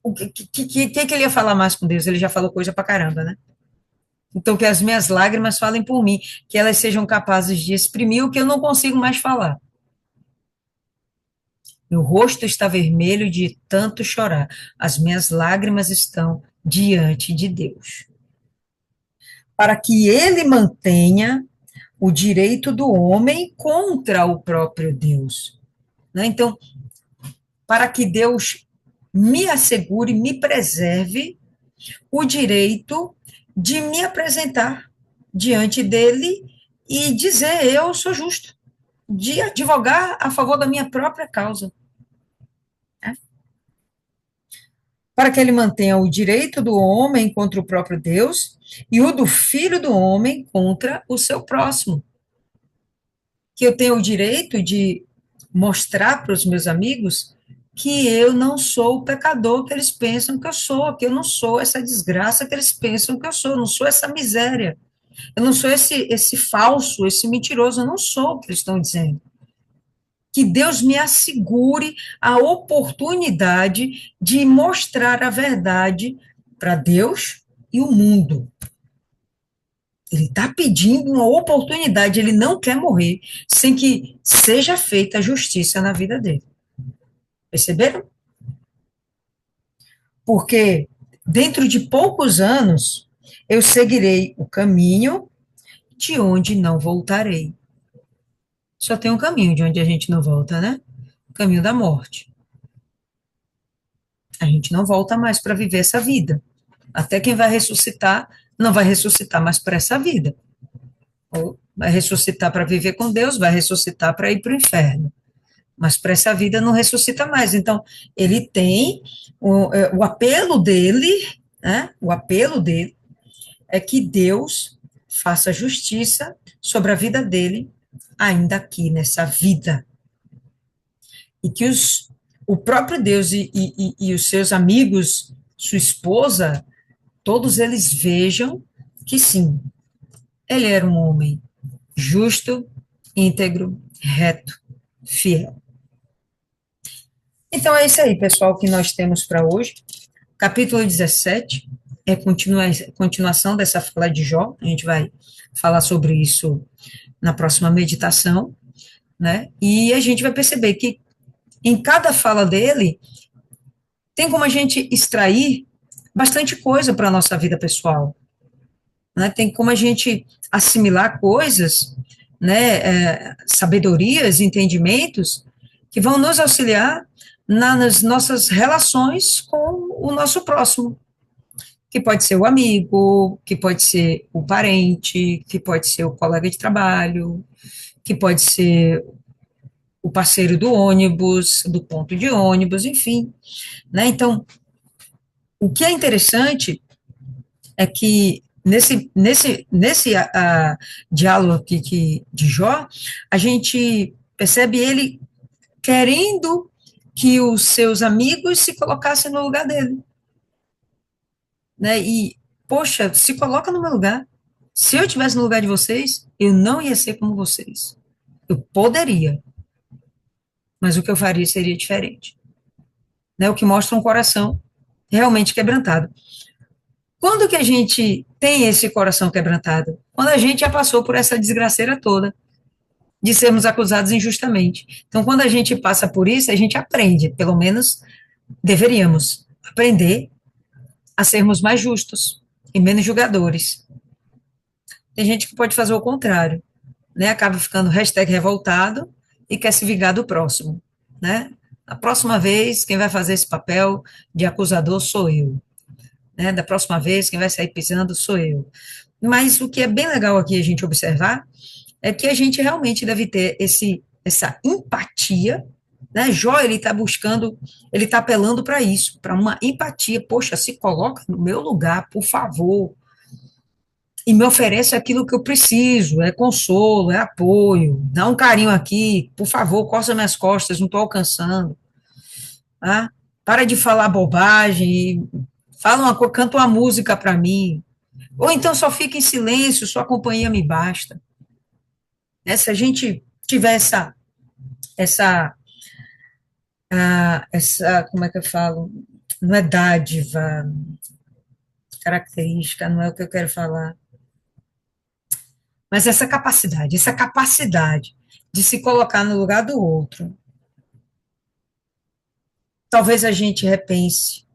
O que ele ia falar mais com Deus? Ele já falou coisa pra caramba, né? Então, que as minhas lágrimas falem por mim, que elas sejam capazes de exprimir o que eu não consigo mais falar. Meu rosto está vermelho de tanto chorar. As minhas lágrimas estão diante de Deus. Para que ele mantenha o direito do homem contra o próprio Deus. Né? Então, para que Deus me assegure, me preserve o direito de me apresentar diante dele e dizer: eu sou justo, de advogar a favor da minha própria causa. Para que ele mantenha o direito do homem contra o próprio Deus e o do filho do homem contra o seu próximo. Que eu tenho o direito de mostrar para os meus amigos que eu não sou o pecador que eles pensam que eu sou, que eu não sou essa desgraça que eles pensam que eu sou, eu não sou essa miséria, eu não sou esse falso, esse mentiroso, eu não sou o que eles estão dizendo. Que Deus me assegure a oportunidade de mostrar a verdade para Deus e o mundo. Ele está pedindo uma oportunidade, ele não quer morrer sem que seja feita a justiça na vida dele. Perceberam? Porque dentro de poucos anos eu seguirei o caminho de onde não voltarei. Só tem um caminho de onde a gente não volta, né? O caminho da morte. A gente não volta mais para viver essa vida. Até quem vai ressuscitar, não vai ressuscitar mais para essa vida. Ou vai ressuscitar para viver com Deus, vai ressuscitar para ir para o inferno. Mas para essa vida não ressuscita mais. Então, ele tem o apelo dele, né? O apelo dele é que Deus faça justiça sobre a vida dele, ainda aqui nessa vida. E que o próprio Deus e os seus amigos, sua esposa, todos eles vejam que sim, ele era um homem justo, íntegro, reto, fiel. Então é isso aí, pessoal, que nós temos para hoje. Capítulo 17. é continuação dessa fala de Jó, a gente vai falar sobre isso na próxima meditação, né? E a gente vai perceber que em cada fala dele tem como a gente extrair bastante coisa para a nossa vida pessoal, né? Tem como a gente assimilar coisas, né? Sabedorias, entendimentos que vão nos auxiliar nas nossas relações com o nosso próximo, que pode ser o amigo, que pode ser o parente, que pode ser o colega de trabalho, que pode ser o parceiro do ônibus, do ponto de ônibus, enfim, né? Então, o que é interessante é que nesse diálogo aqui de Jó, a gente percebe ele querendo que os seus amigos se colocassem no lugar dele, né? E, poxa, se coloca no meu lugar. Se eu estivesse no lugar de vocês, eu não ia ser como vocês. Eu poderia, mas o que eu faria seria diferente, né? O que mostra um coração realmente quebrantado. Quando que a gente tem esse coração quebrantado? Quando a gente já passou por essa desgraceira toda de sermos acusados injustamente. Então, quando a gente passa por isso, a gente aprende, pelo menos deveríamos aprender a sermos mais justos e menos julgadores. Tem gente que pode fazer o contrário, né? Acaba ficando hashtag revoltado e quer se vingar do próximo, né? A próxima vez, quem vai fazer esse papel de acusador sou eu, né? Da próxima vez, quem vai sair pisando sou eu. Mas o que é bem legal aqui a gente observar é que a gente realmente deve ter essa empatia, né? Jó, ele está buscando, ele está apelando para isso, para uma empatia. Poxa, se coloca no meu lugar, por favor, e me oferece aquilo que eu preciso, é consolo, é apoio, dá um carinho aqui, por favor, coça minhas costas, não estou alcançando, tá? Para de falar bobagem, fala uma coisa, canta uma música para mim, ou então só fica em silêncio, sua companhia me basta, né? Se a gente tiver essa, como é que eu falo? Não é dádiva, característica, não é o que eu quero falar, mas essa capacidade de se colocar no lugar do outro, talvez a gente repense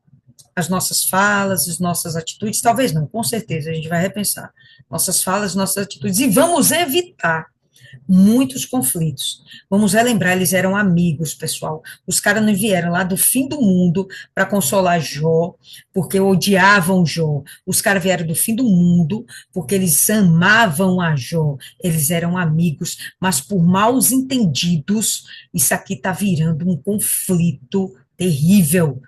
as nossas falas, as nossas atitudes, talvez não, com certeza a gente vai repensar nossas falas, nossas atitudes, e vamos evitar muitos conflitos. Vamos relembrar, eles eram amigos, pessoal. Os caras não vieram lá do fim do mundo para consolar Jó, porque odiavam Jó. Os caras vieram do fim do mundo porque eles amavam a Jó. Eles eram amigos, mas por maus entendidos, isso aqui está virando um conflito terrível.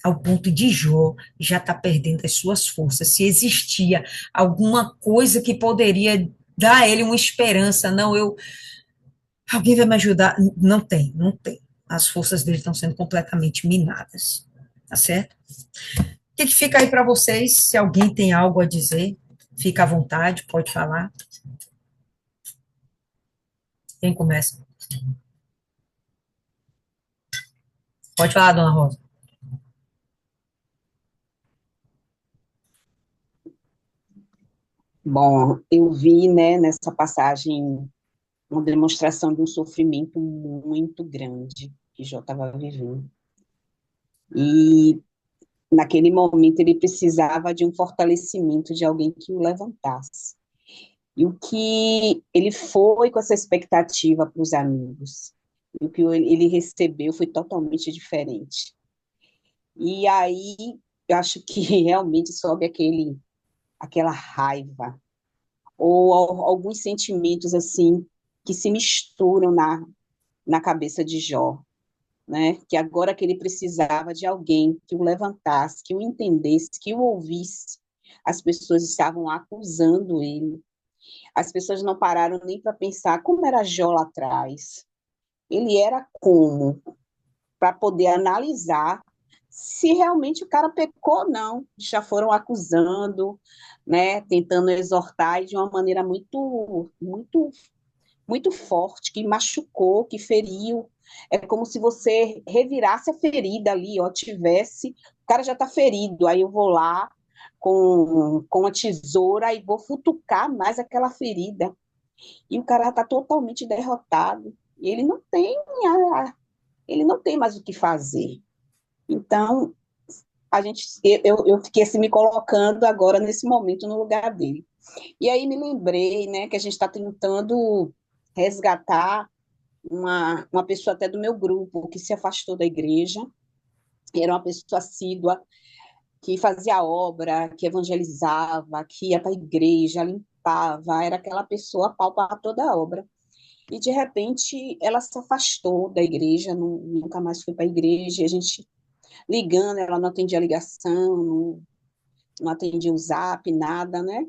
Ao ponto de Jó já está perdendo as suas forças. Se existia alguma coisa que poderia dar a ele uma esperança, não, alguém vai me ajudar, não tem, não tem. As forças dele estão sendo completamente minadas, tá certo? O que fica aí para vocês? Se alguém tem algo a dizer, fica à vontade, pode falar. Quem começa? Pode falar, dona Rosa. Bom, eu vi, né, nessa passagem uma demonstração de um sofrimento muito grande que Jó estava vivendo. E naquele momento ele precisava de um fortalecimento de alguém que o levantasse. E o que ele foi com essa expectativa para os amigos, e o que ele recebeu foi totalmente diferente. E aí eu acho que realmente sobe aquela raiva, ou alguns sentimentos assim que se misturam na cabeça de Jó, né? Que agora que ele precisava de alguém que o levantasse, que o entendesse, que o ouvisse, as pessoas estavam acusando ele. As pessoas não pararam nem para pensar como era Jó lá atrás. Ele era como, para poder analisar se realmente o cara pecou ou não. Já foram acusando, né, tentando exortar e de uma maneira muito forte, que machucou, que feriu. É como se você revirasse a ferida ali, ó, tivesse, o cara já está ferido, aí eu vou lá, com a tesoura e vou futucar mais aquela ferida. E o cara está totalmente derrotado. E ele não tem mais o que fazer. Então, eu fiquei assim me colocando agora nesse momento no lugar dele. E aí me lembrei, né, que a gente está tentando resgatar uma pessoa até do meu grupo que se afastou da igreja, era uma pessoa assídua, que fazia obra, que evangelizava, que ia para a igreja, limpava, era aquela pessoa pau para toda a obra. E de repente ela se afastou da igreja, nunca mais foi para a igreja, e a gente ligando, ela não atendia a ligação, não atendia o zap, nada, né?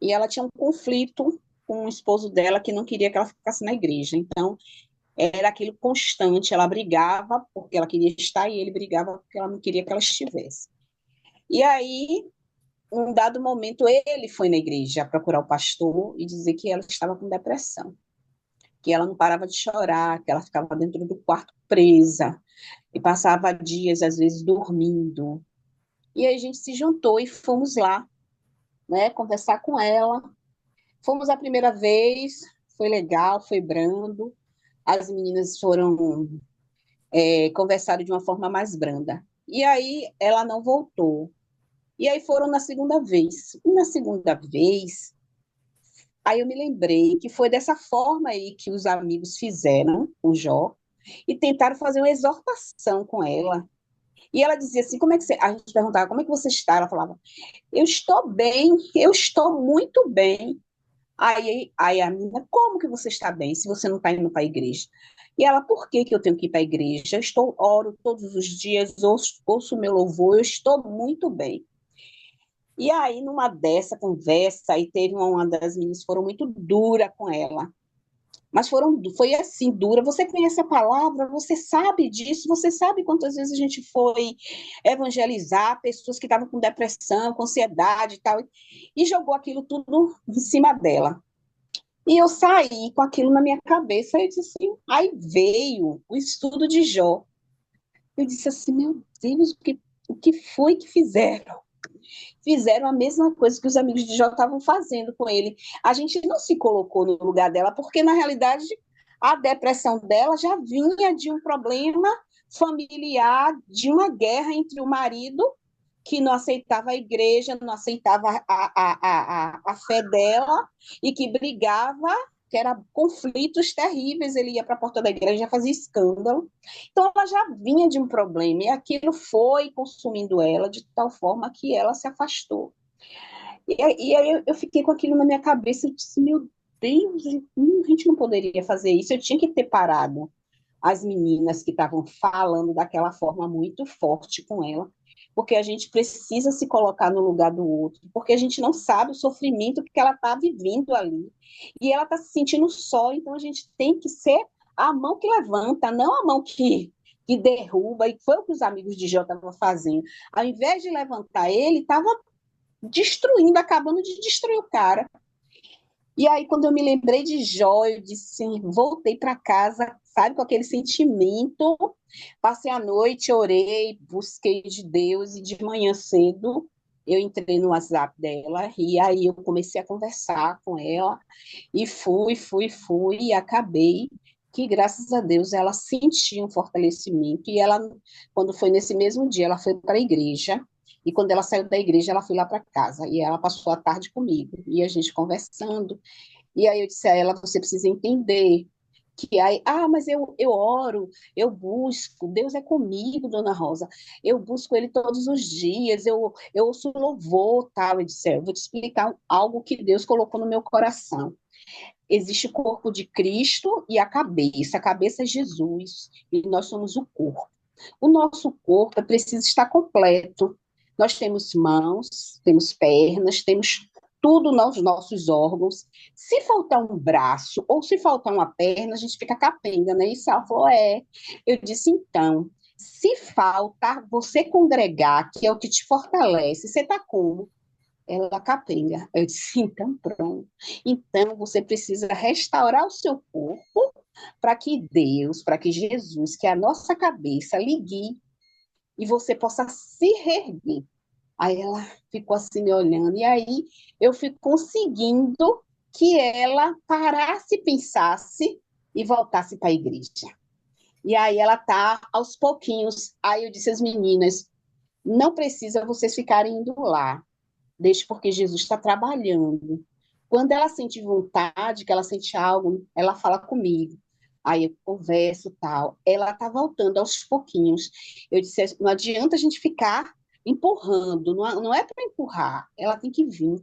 E ela tinha um conflito com o esposo dela que não queria que ela ficasse na igreja. Então, era aquilo constante, ela brigava porque ela queria estar e ele brigava porque ela não queria que ela estivesse. E aí, num dado momento, ele foi na igreja procurar o pastor e dizer que ela estava com depressão, que ela não parava de chorar, que ela ficava dentro do quarto presa e passava dias, às vezes, dormindo. E aí a gente se juntou e fomos lá, né, conversar com ela. Fomos a primeira vez, foi legal, foi brando. As meninas foram conversaram de uma forma mais branda. E aí ela não voltou. E aí foram na segunda vez. E na segunda vez, aí eu me lembrei que foi dessa forma aí que os amigos fizeram com Jó e tentaram fazer uma exortação com ela. E ela dizia assim, como é que você... A gente perguntava, como é que você está? Ela falava, eu estou bem, eu estou muito bem. Aí a menina, como que você está bem se você não está indo para a igreja? E ela, por que que eu tenho que ir para a igreja? Eu oro todos os dias, ouço meu louvor, eu estou muito bem. E aí, numa dessa conversa, aí teve uma das meninas foram muito dura com ela. Mas foi assim, dura. Você conhece a palavra, você sabe disso, você sabe quantas vezes a gente foi evangelizar pessoas que estavam com depressão, com ansiedade e tal, e jogou aquilo tudo em cima dela. E eu saí com aquilo na minha cabeça e disse assim, aí veio o estudo de Jó. Eu disse assim, meu Deus, o que foi que fizeram? Fizeram a mesma coisa que os amigos de Jó estavam fazendo com ele. A gente não se colocou no lugar dela, porque na realidade a depressão dela já vinha de um problema familiar, de uma guerra entre o marido que não aceitava a igreja, não aceitava a fé dela e que brigava, que eram conflitos terríveis. Ele ia para a porta da igreja, fazia escândalo. Então, ela já vinha de um problema e aquilo foi consumindo ela de tal forma que ela se afastou. E aí eu fiquei com aquilo na minha cabeça e disse: meu Deus, a gente não poderia fazer isso. Eu tinha que ter parado as meninas que estavam falando daquela forma muito forte com ela, porque a gente precisa se colocar no lugar do outro, porque a gente não sabe o sofrimento que ela está vivendo ali. E ela está se sentindo só, então a gente tem que ser a mão que levanta, não a mão que derruba, e foi o que os amigos de Jó estavam fazendo. Ao invés de levantar ele, estava destruindo, acabando de destruir o cara. E aí, quando eu me lembrei de Jó, eu disse, assim, voltei para casa, sabe, com aquele sentimento. Passei a noite, orei, busquei de Deus, e de manhã cedo eu entrei no WhatsApp dela, e aí eu comecei a conversar com ela, e fui, e acabei que, graças a Deus, ela sentiu um fortalecimento, e ela, quando foi nesse mesmo dia, ela foi para a igreja, e quando ela saiu da igreja, ela foi lá para casa, e ela passou a tarde comigo, e a gente conversando, e aí eu disse a ela, você precisa entender que aí, mas eu oro, eu busco, Deus é comigo, Dona Rosa, eu busco Ele todos os dias, eu ouço louvor, tal, eu disse, eu vou te explicar algo que Deus colocou no meu coração. Existe o corpo de Cristo e a cabeça é Jesus, e nós somos o corpo. O nosso corpo precisa estar completo. Nós temos mãos, temos pernas, temos tudo nos nossos órgãos. Se faltar um braço ou se faltar uma perna, a gente fica capenga, né? Isso ela falou, é. Eu disse, então, se falta você congregar, que é o que te fortalece, você está como? Ela capenga. Eu disse, então pronto. Então você precisa restaurar o seu corpo para que Deus, para que Jesus, que é a nossa cabeça, lhe guie e você possa se reerguer. Aí ela ficou assim me olhando, e aí eu fui conseguindo que ela parasse, pensasse e voltasse para a igreja. E aí ela tá aos pouquinhos. Aí eu disse às meninas, não precisa vocês ficarem indo lá, deixe porque Jesus está trabalhando. Quando ela sente vontade, que ela sente algo, ela fala comigo. Aí eu converso tal. Ela tá voltando aos pouquinhos. Eu disse, não adianta a gente ficar empurrando, não é para empurrar, ela tem que vir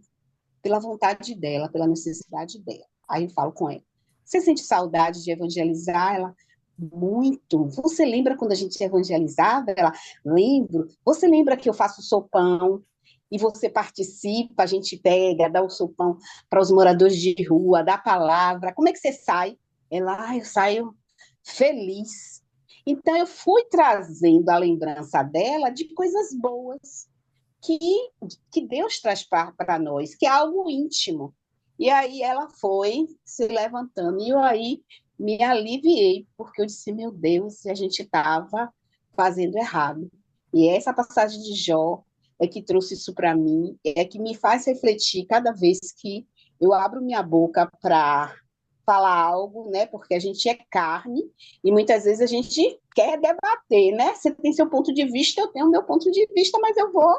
pela vontade dela, pela necessidade dela. Aí eu falo com ela. Você sente saudade de evangelizar? Ela, muito. Você lembra quando a gente evangelizava? Ela, lembro. Você lembra que eu faço sopão e você participa, a gente pega, dá o sopão para os moradores de rua, dá a palavra. Como é que você sai? Ela, eu saio feliz. Então, eu fui trazendo a lembrança dela de coisas boas que, que Deus traz para nós, que é algo íntimo. E aí ela foi se levantando, e eu aí me aliviei, porque eu disse, meu Deus, a gente estava fazendo errado. E essa passagem de Jó é que trouxe isso para mim, é que me faz refletir cada vez que eu abro minha boca para falar algo, né? Porque a gente é carne e muitas vezes a gente quer debater, né? Você tem seu ponto de vista, eu tenho o meu ponto de vista, mas eu vou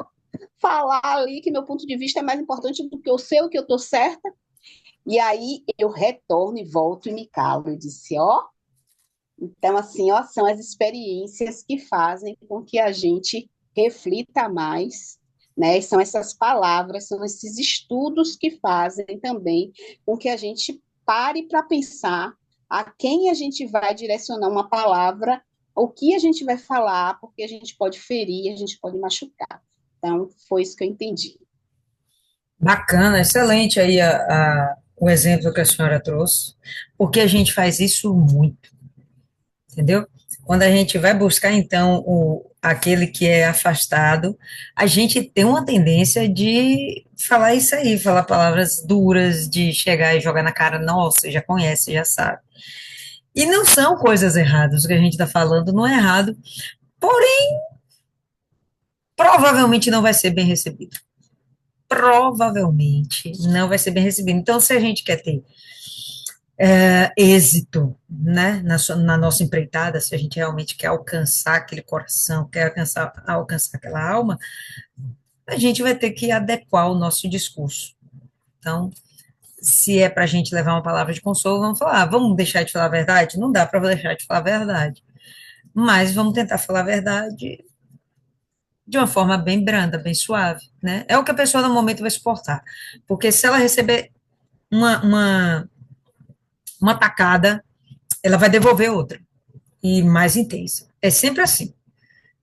falar ali que meu ponto de vista é mais importante do que o seu, que eu estou certa. E aí eu retorno e volto e me calo. Eu disse, ó, então assim, ó, são as experiências que fazem com que a gente reflita mais, né? São essas palavras, são esses estudos que fazem também com que a gente pare para pensar a quem a gente vai direcionar uma palavra, o que a gente vai falar, porque a gente pode ferir, a gente pode machucar. Então, foi isso que eu entendi. Bacana, excelente aí o exemplo que a senhora trouxe, porque a gente faz isso muito, entendeu? Quando a gente vai buscar, então, aquele que é afastado, a gente tem uma tendência de falar isso aí, falar palavras duras, de chegar e jogar na cara, nossa, já conhece, já sabe. E não são coisas erradas, o que a gente está falando não é errado, porém, provavelmente não vai ser bem recebido. Provavelmente não vai ser bem recebido. Então, se a gente quer ter êxito, né, na nossa empreitada, se a gente realmente quer alcançar aquele coração, quer alcançar aquela alma, a gente vai ter que adequar o nosso discurso. Então, se é para a gente levar uma palavra de consolo, vamos falar, vamos deixar de falar a verdade? Não dá para deixar de falar a verdade, mas vamos tentar falar a verdade de uma forma bem branda, bem suave, né? É o que a pessoa no momento vai suportar, porque se ela receber uma, uma, uma tacada, ela vai devolver outra, e mais intensa. É sempre assim,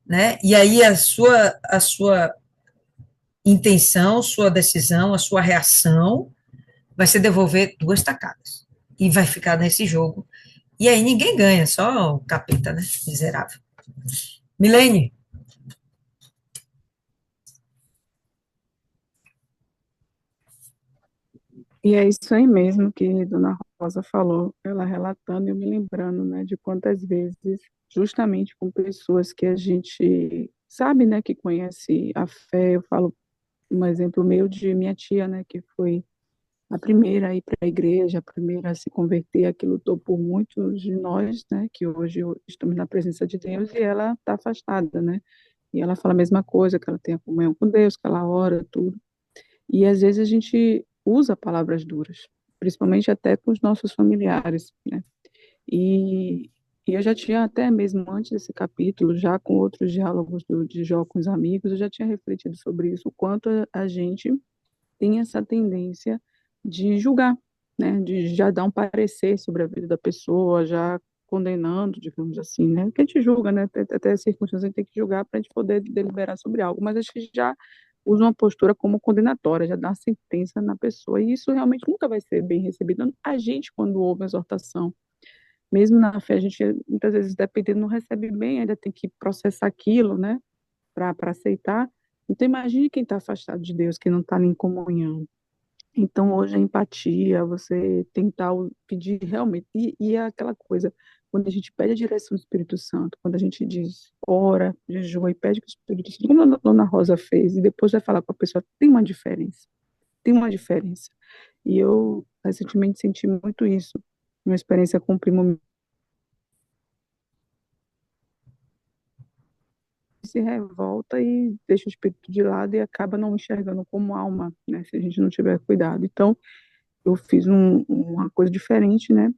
né? E aí a sua intenção, sua decisão, a sua reação vai ser devolver duas tacadas. E vai ficar nesse jogo. E aí ninguém ganha, só o capeta, né? Miserável. Milene, E é isso aí mesmo que Dona Rosa falou, ela relatando e eu me lembrando, né, de quantas vezes, justamente com pessoas que a gente sabe, né, que conhece a fé, eu falo um exemplo meu de minha tia, né, que foi a primeira a ir para a igreja, a primeira a se converter, a que lutou por muitos de nós, né, que hoje estamos na presença de Deus e ela está afastada, né, e ela fala a mesma coisa, que ela tem a comunhão com Deus, que ela ora, tudo, e às vezes a gente usa palavras duras, principalmente até com os nossos familiares, né? E, e eu já tinha, até mesmo antes desse capítulo, já com outros diálogos de Jó com os amigos, eu já tinha refletido sobre isso, o quanto a gente tem essa tendência de julgar, né? De já dar um parecer sobre a vida da pessoa, já condenando, digamos assim, né? Porque a gente julga, né? Até as circunstâncias a gente tem que julgar para a gente poder deliberar sobre algo, mas a gente já usa uma postura como condenatória, já dá uma sentença na pessoa, e isso realmente nunca vai ser bem recebido. A gente, quando ouve a exortação, mesmo na fé, a gente muitas vezes, dependendo, não recebe bem, ainda tem que processar aquilo, né, para aceitar. Então, imagine quem está afastado de Deus, que não está em comunhão. Então, hoje, a empatia, você tentar pedir realmente, e é aquela coisa, quando a gente pede a direção do Espírito Santo, quando a gente diz, ora, jejua e pede que o Espírito Santo, como a Dona Rosa fez, e depois vai falar com a pessoa, tem uma diferença. Tem uma diferença. E eu recentemente senti muito isso. Uma experiência com um primo meu que se revolta e deixa o espírito de lado e acaba não enxergando como alma, né? Se a gente não tiver cuidado. Então, eu fiz uma coisa diferente, né?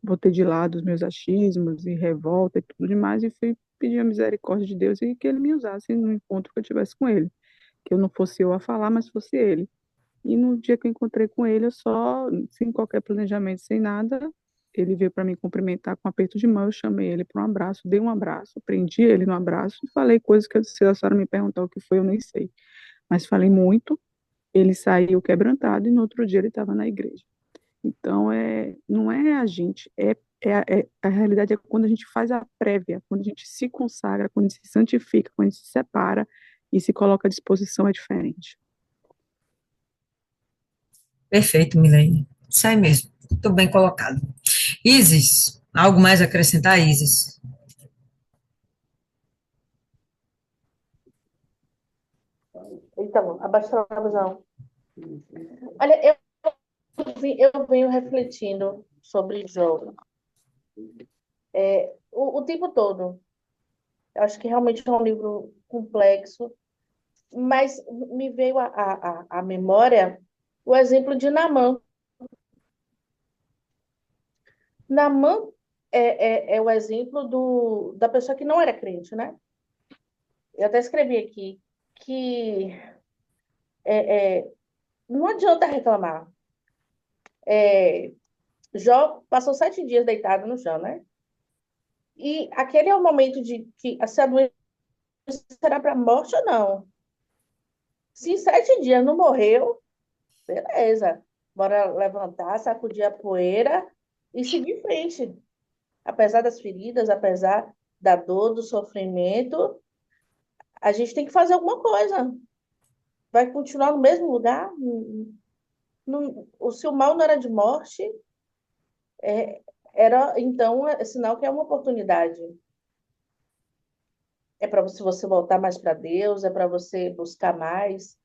Botei de lado os meus achismos e revolta e tudo demais e fui pedir a misericórdia de Deus e que Ele me usasse no encontro que eu tivesse com Ele. Que eu não fosse eu a falar, mas fosse Ele. E no dia que eu encontrei com ele, eu só, sem qualquer planejamento, sem nada, ele veio para me cumprimentar com um aperto de mão, eu chamei ele para um abraço, dei um abraço, prendi ele no abraço e falei coisas que se a senhora me perguntar o que foi, eu nem sei. Mas falei muito, ele saiu quebrantado e no outro dia ele estava na igreja. Então, não é a gente, a realidade é quando a gente faz a prévia, quando a gente se consagra, quando a gente se santifica, quando a gente se separa e se coloca à disposição, é diferente. Perfeito, Milene. Isso aí mesmo. Muito bem colocado. Isis, algo mais a acrescentar, Isis? Então, abaixar a visão. Olha, eu venho refletindo sobre Jó o tempo todo. Eu acho que realmente é um livro complexo, mas me veio à memória o exemplo de Naamã. Naamã é o exemplo da pessoa que não era crente, né? Eu até escrevi aqui que não adianta reclamar. Jó passou 7 dias deitado no chão, né? E aquele é o momento de que se a doença será para a morte ou não. Se em 7 dias não morreu, beleza. Bora levantar, sacudir a poeira e seguir em frente. Apesar das feridas, apesar da dor, do sofrimento, a gente tem que fazer alguma coisa. Vai continuar no mesmo lugar? Se o mal não era de morte, era então sinal que é uma oportunidade. É para você voltar mais para Deus, é para você buscar mais,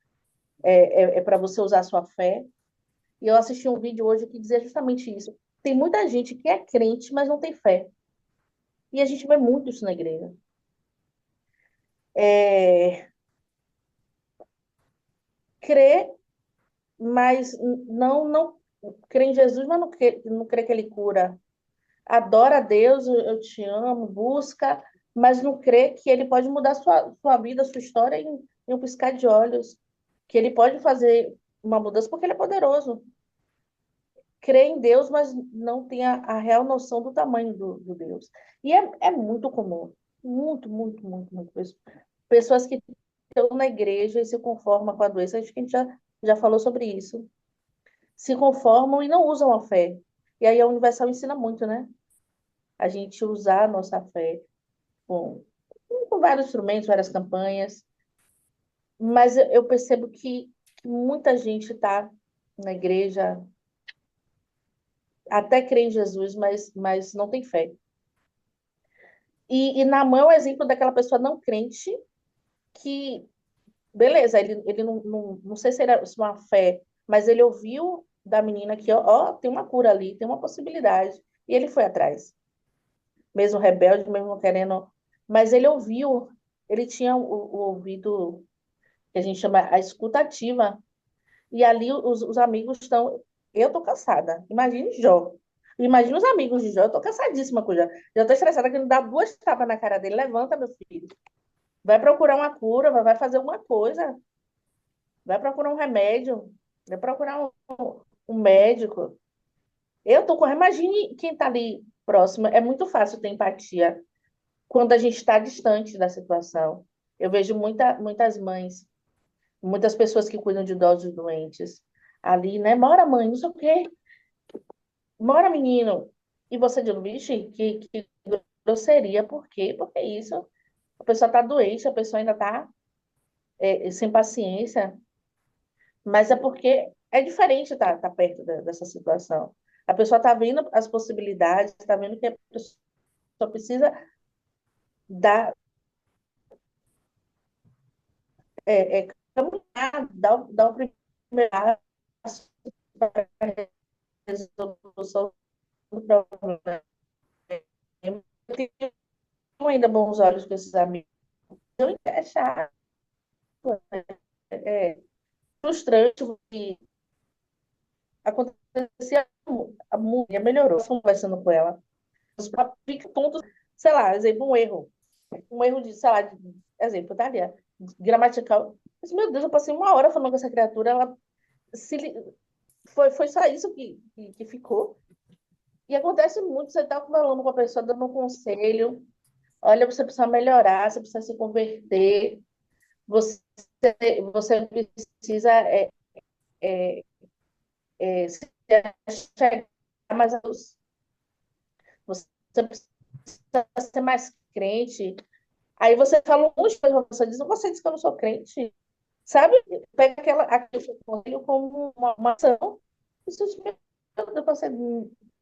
é para você usar a sua fé. E eu assisti um vídeo hoje que dizia justamente isso. Tem muita gente que é crente, mas não tem fé. E a gente vê muito isso na igreja. Crê, mas não crê em Jesus, mas não crê que ele cura. Adora a Deus, eu te amo, busca, mas não crê que ele pode mudar sua vida, sua história em um piscar de olhos. Que ele pode fazer uma mudança porque ele é poderoso. Crê em Deus, mas não tem a real noção do tamanho do Deus. E é muito comum. Muito, muito, muito, muito. Pessoas que estão na igreja e se conformam com a doença. Acho que a gente já falou sobre isso. Se conformam e não usam a fé. E aí a Universal ensina muito, né? A gente usar a nossa fé com, com vários instrumentos, várias campanhas. Mas eu percebo que muita gente está na igreja, até crê em Jesus, mas não tem fé. E Naamã é o exemplo daquela pessoa não crente que, beleza, ele não sei se era uma fé, mas ele ouviu da menina que, ó, tem uma cura ali, tem uma possibilidade. E ele foi atrás, mesmo rebelde, mesmo não querendo. Mas ele ouviu, ele tinha o ouvido que a gente chama a escuta ativa. E ali os amigos estão. Eu tô cansada. Imagine Jó. Imagina os amigos de Jó. Eu tô cansadíssima com o Jó. Já tô estressada que não dá 2 tapas na cara dele. Levanta, meu filho. Vai procurar uma cura, vai fazer alguma coisa. Vai procurar um remédio. Vai procurar um médico. Eu tô com. Imagine quem tá ali próximo. É muito fácil ter empatia quando a gente está distante da situação. Eu vejo muitas mães, muitas pessoas que cuidam de idosos doentes ali, né? Mora, mãe, não sei o quê. Mora, menino. E você diz, vixe, que grosseria. Por quê? Porque isso. A pessoa está doente, a pessoa ainda está sem paciência. Mas é porque é diferente estar perto dessa situação. A pessoa está vendo as possibilidades, está vendo que é só precisa dar, caminhar, dar o primeiro passo para a resolução do problema. Eu tenho ainda bons olhos com esses amigos. É chato, é frustrante que acontecia, a mulher melhorou, conversando com ela. Fica pontos, sei lá, exemplo, um erro de, sei lá, exemplo, tá ali, gramatical. Mas, meu Deus, eu passei uma hora falando com essa criatura, ela se, foi só isso que ficou. E acontece muito, você tá falando com a pessoa, dando um conselho, olha, você precisa melhorar, você precisa se converter, você, você precisa se chegar mais a Deus, você precisa ser mais crente. Aí você fala um monte de coisa, você diz que eu não sou crente, sabe? Pega aquele conselho como uma ação. Isso eu passei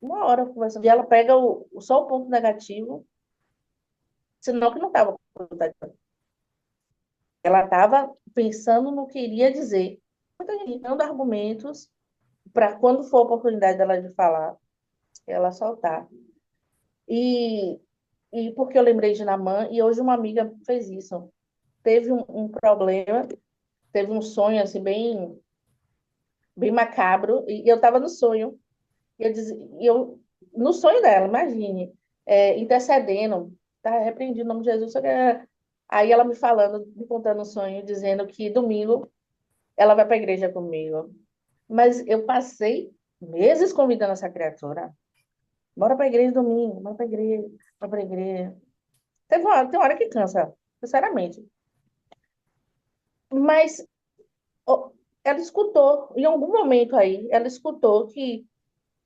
uma hora conversando. E ela pega só o ponto negativo, senão que não estava com vontade. Ela estava pensando no que iria dizer. Dando argumentos para quando for a oportunidade dela de falar, ela soltar. E, e porque eu lembrei de Naamã, e hoje uma amiga fez isso. Teve um problema, teve um sonho assim bem macabro, e eu estava no sonho. No sonho dela, imagine, intercedendo, tá repreendido em nome de Jesus. Aí ela me falando, me contando um sonho, dizendo que domingo ela vai para a igreja comigo. Mas eu passei meses convidando essa criatura. Bora para a igreja domingo, bora para a igreja, bora para a igreja. Tem uma hora que cansa, sinceramente. Mas ó, ela escutou, em algum momento aí, ela escutou que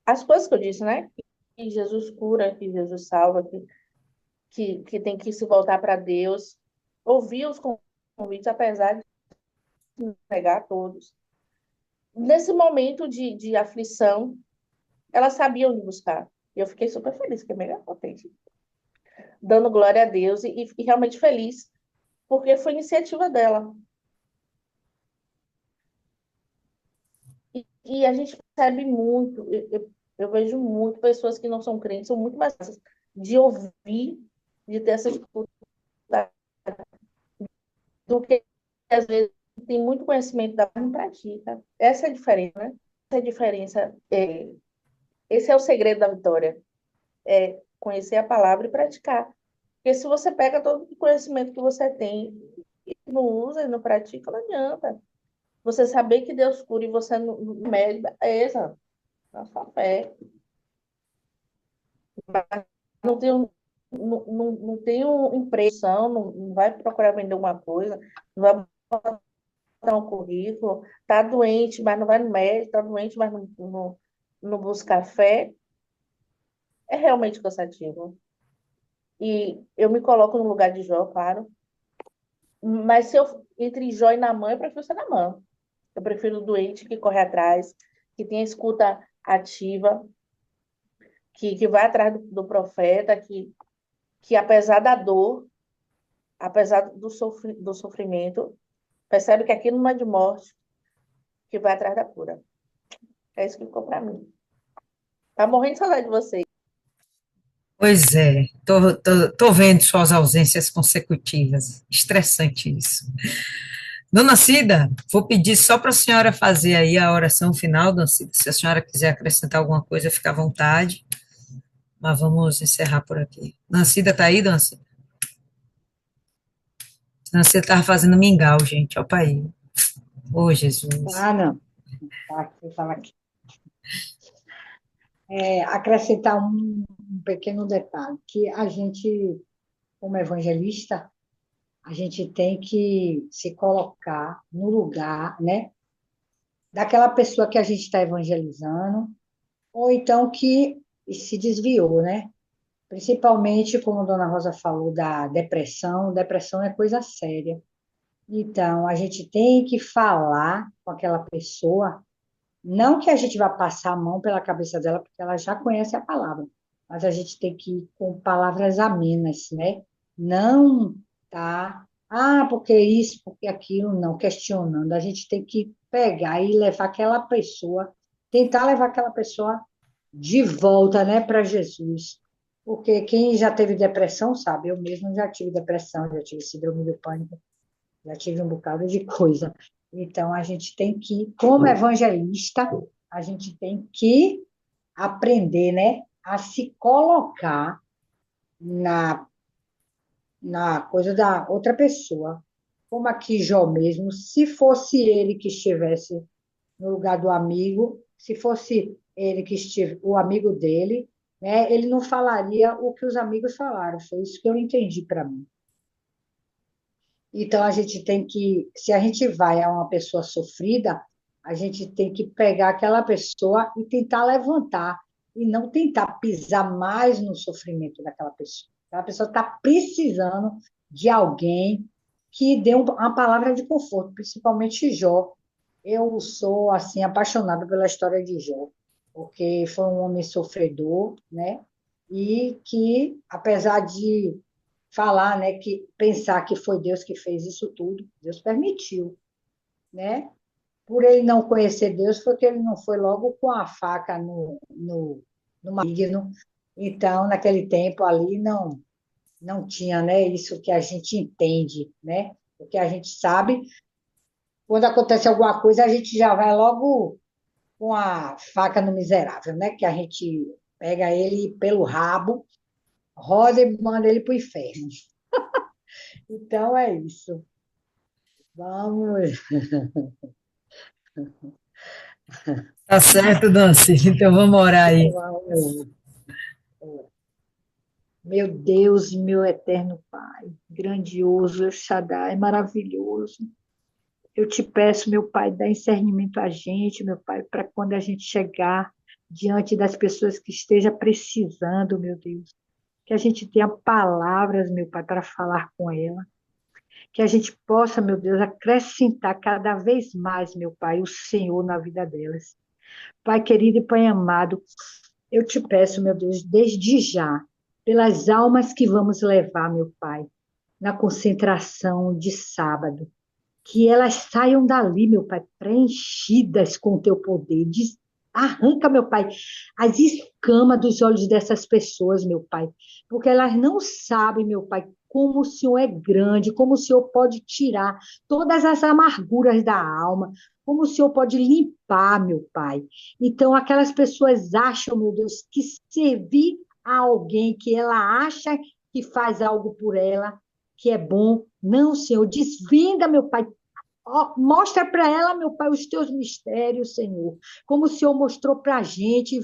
as coisas que eu disse, né? Que Jesus cura, que Jesus salva, que tem que se voltar para Deus. Ouvir os convites, apesar de negar todos. Nesse momento de aflição, ela sabia onde buscar. E eu fiquei super feliz, fiquei mega contente. Dando glória a Deus e realmente feliz, porque foi iniciativa dela. E a gente percebe muito, eu vejo muito pessoas que não são crentes, são muito mais fáceis de ouvir, de ter essa dificuldade, do que às vezes tem muito conhecimento da não pratica. Essa é a diferença, né? Essa é a diferença. Esse é o segredo da vitória, é conhecer a palavra e praticar. Porque se você pega todo o conhecimento que você tem e não usa e não pratica, não adianta. Você saber que Deus cura e você não mede, beleza, na sua fé. Mas não tem, não tem impressão, não vai procurar vender uma coisa, não vai botar um currículo, tá doente, mas não vai no médico, tá doente, mas não busca fé, é realmente cansativo. E eu me coloco no lugar de Jó, claro, mas se eu, entre Jó e Naamã, eu prefiro ser Naamã. Eu prefiro o doente que corre atrás, que tem a escuta ativa, que vai atrás do profeta, que apesar da dor, apesar do sofrimento, percebe que aquilo não é de morte, que vai atrás da cura. É isso que ficou para mim. Tá morrendo de saudade de vocês. Pois é, tô vendo suas ausências consecutivas. Estressante isso. Dona Cida, vou pedir só para a senhora fazer aí a oração final, Dona Cida. Se a senhora quiser acrescentar alguma coisa, fica à vontade. Mas vamos encerrar por aqui. Dona Cida está aí, Dona Cida? Dona Cida estava fazendo mingau, gente. Ó, aí. Ô, Jesus. Ah, não. Tá aqui, estava aqui. Acrescentar um pequeno detalhe, que a gente, como evangelista, a gente tem que se colocar no lugar, né, daquela pessoa que a gente está evangelizando, ou então que se desviou, né? Principalmente, como a dona Rosa falou, da depressão. Depressão é coisa séria. Então, a gente tem que falar com aquela pessoa, não que a gente vá passar a mão pela cabeça dela, porque ela já conhece a palavra, mas a gente tem que ir com palavras amenas, né? Não tá, porque isso, porque aquilo, não, questionando. A gente tem que pegar e levar aquela pessoa, tentar levar aquela pessoa de volta, né, para Jesus. Porque quem já teve depressão sabe, eu mesmo já tive depressão, já tive síndrome do pânico, já tive um bocado de coisa. Então, a gente tem que, como evangelista, a gente tem que aprender, né, a se colocar na, na coisa da outra pessoa. Como aqui Jó mesmo, se fosse ele que estivesse no lugar do amigo, se fosse ele que estive, o amigo dele, né, ele não falaria o que os amigos falaram. Foi isso que eu entendi para mim. Então, a gente tem que, se a gente vai a uma pessoa sofrida, a gente tem que pegar aquela pessoa e tentar levantar, e não tentar pisar mais no sofrimento daquela pessoa. Aquela pessoa está precisando de alguém que dê uma palavra de conforto, principalmente Jó. Eu sou, assim, apaixonada pela história de Jó, porque foi um homem sofredor, né? E que, apesar de falar, né, que pensar que foi Deus que fez isso tudo, Deus permitiu, né? Por ele não conhecer Deus, foi que ele não foi logo com a faca no maligno. Então, naquele tempo ali, não tinha, né, isso que a gente entende, né? O que a gente sabe, quando acontece alguma coisa, a gente já vai logo com a faca no miserável, né? Que a gente pega ele pelo rabo, roda e manda ele para o inferno. Então, é isso. Vamos. Tá certo, Danci. Então vamos orar aí. Meu Deus, meu eterno Pai, grandioso, El Shaddai, maravilhoso. Eu te peço, meu Pai, dá discernimento a gente, meu Pai, para quando a gente chegar diante das pessoas que esteja precisando, meu Deus, que a gente tenha palavras, meu Pai, para falar com ela, que a gente possa, meu Deus, acrescentar cada vez mais, meu Pai, o Senhor na vida delas. Pai querido e Pai amado, eu te peço, meu Deus, desde já, pelas almas que vamos levar, meu Pai, na concentração de sábado, que elas saiam dali, meu Pai, preenchidas com o teu poder. Arranca, meu Pai, as escamas dos olhos dessas pessoas, meu Pai, porque elas não sabem, meu Pai, como o Senhor é grande, como o Senhor pode tirar todas as amarguras da alma, como o Senhor pode limpar, meu Pai. Então, aquelas pessoas acham, meu Deus, que servir a alguém que ela acha que faz algo por ela, que é bom. Não, Senhor, desvenda, meu Pai. Ó, mostra para ela, meu Pai, os teus mistérios, Senhor. Como o Senhor mostrou para a gente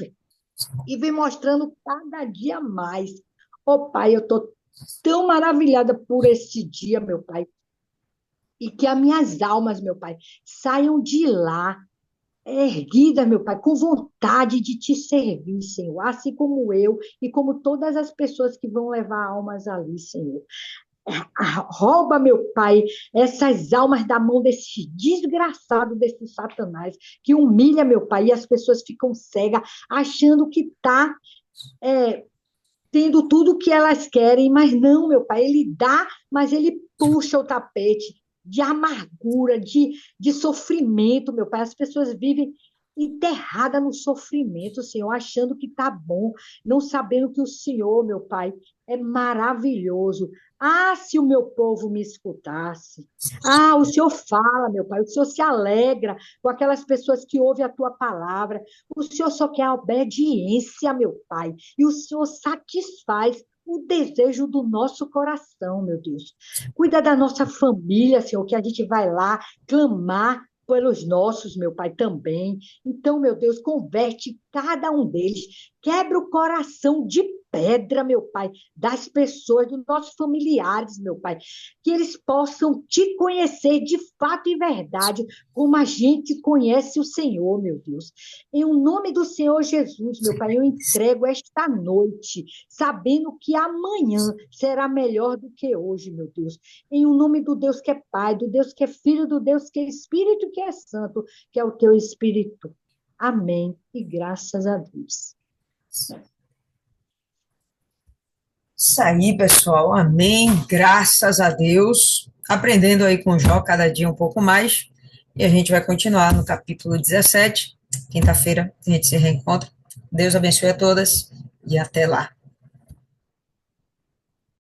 e vem mostrando cada dia mais. Ó, Pai, eu estou tão maravilhada por esse dia, meu Pai. E que as minhas almas, meu Pai, saiam de lá erguidas, meu Pai, com vontade de te servir, Senhor, assim como eu e como todas as pessoas que vão levar almas ali, Senhor. Rouba, meu Pai, essas almas da mão desse desgraçado, desse Satanás, que humilha, meu Pai, e as pessoas ficam cegas, achando que está tendo tudo o que elas querem, mas não, meu Pai, ele dá, mas ele puxa o tapete de amargura, de sofrimento, meu Pai. As pessoas vivem enterradas no sofrimento, Senhor, achando que está bom, não sabendo que o Senhor, meu Pai, é maravilhoso. Se o meu povo me escutasse. O Senhor fala, meu Pai, o Senhor se alegra com aquelas pessoas que ouvem a tua palavra. O Senhor só quer a obediência, meu Pai, e o Senhor satisfaz o desejo do nosso coração, meu Deus. Cuida da nossa família, Senhor, que a gente vai lá clamar pelos nossos, meu Pai, também. Então, meu Deus, converte cada um deles. Quebra o coração de pedra, meu Pai, das pessoas, dos nossos familiares, meu Pai. Que eles possam te conhecer de fato e verdade, como a gente conhece o Senhor, meu Deus. Em o nome do Senhor Jesus, meu Pai, eu entrego esta noite, sabendo que amanhã será melhor do que hoje, meu Deus. Em o nome do Deus que é Pai, do Deus que é Filho, do Deus que é Espírito, que é Santo, que é o teu Espírito. Amém. E graças a Deus. Isso aí, pessoal. Amém. Graças a Deus. Aprendendo aí com o Jó cada dia um pouco mais. E a gente vai continuar no capítulo 17. Quinta-feira a gente se reencontra. Deus abençoe a todas e até lá.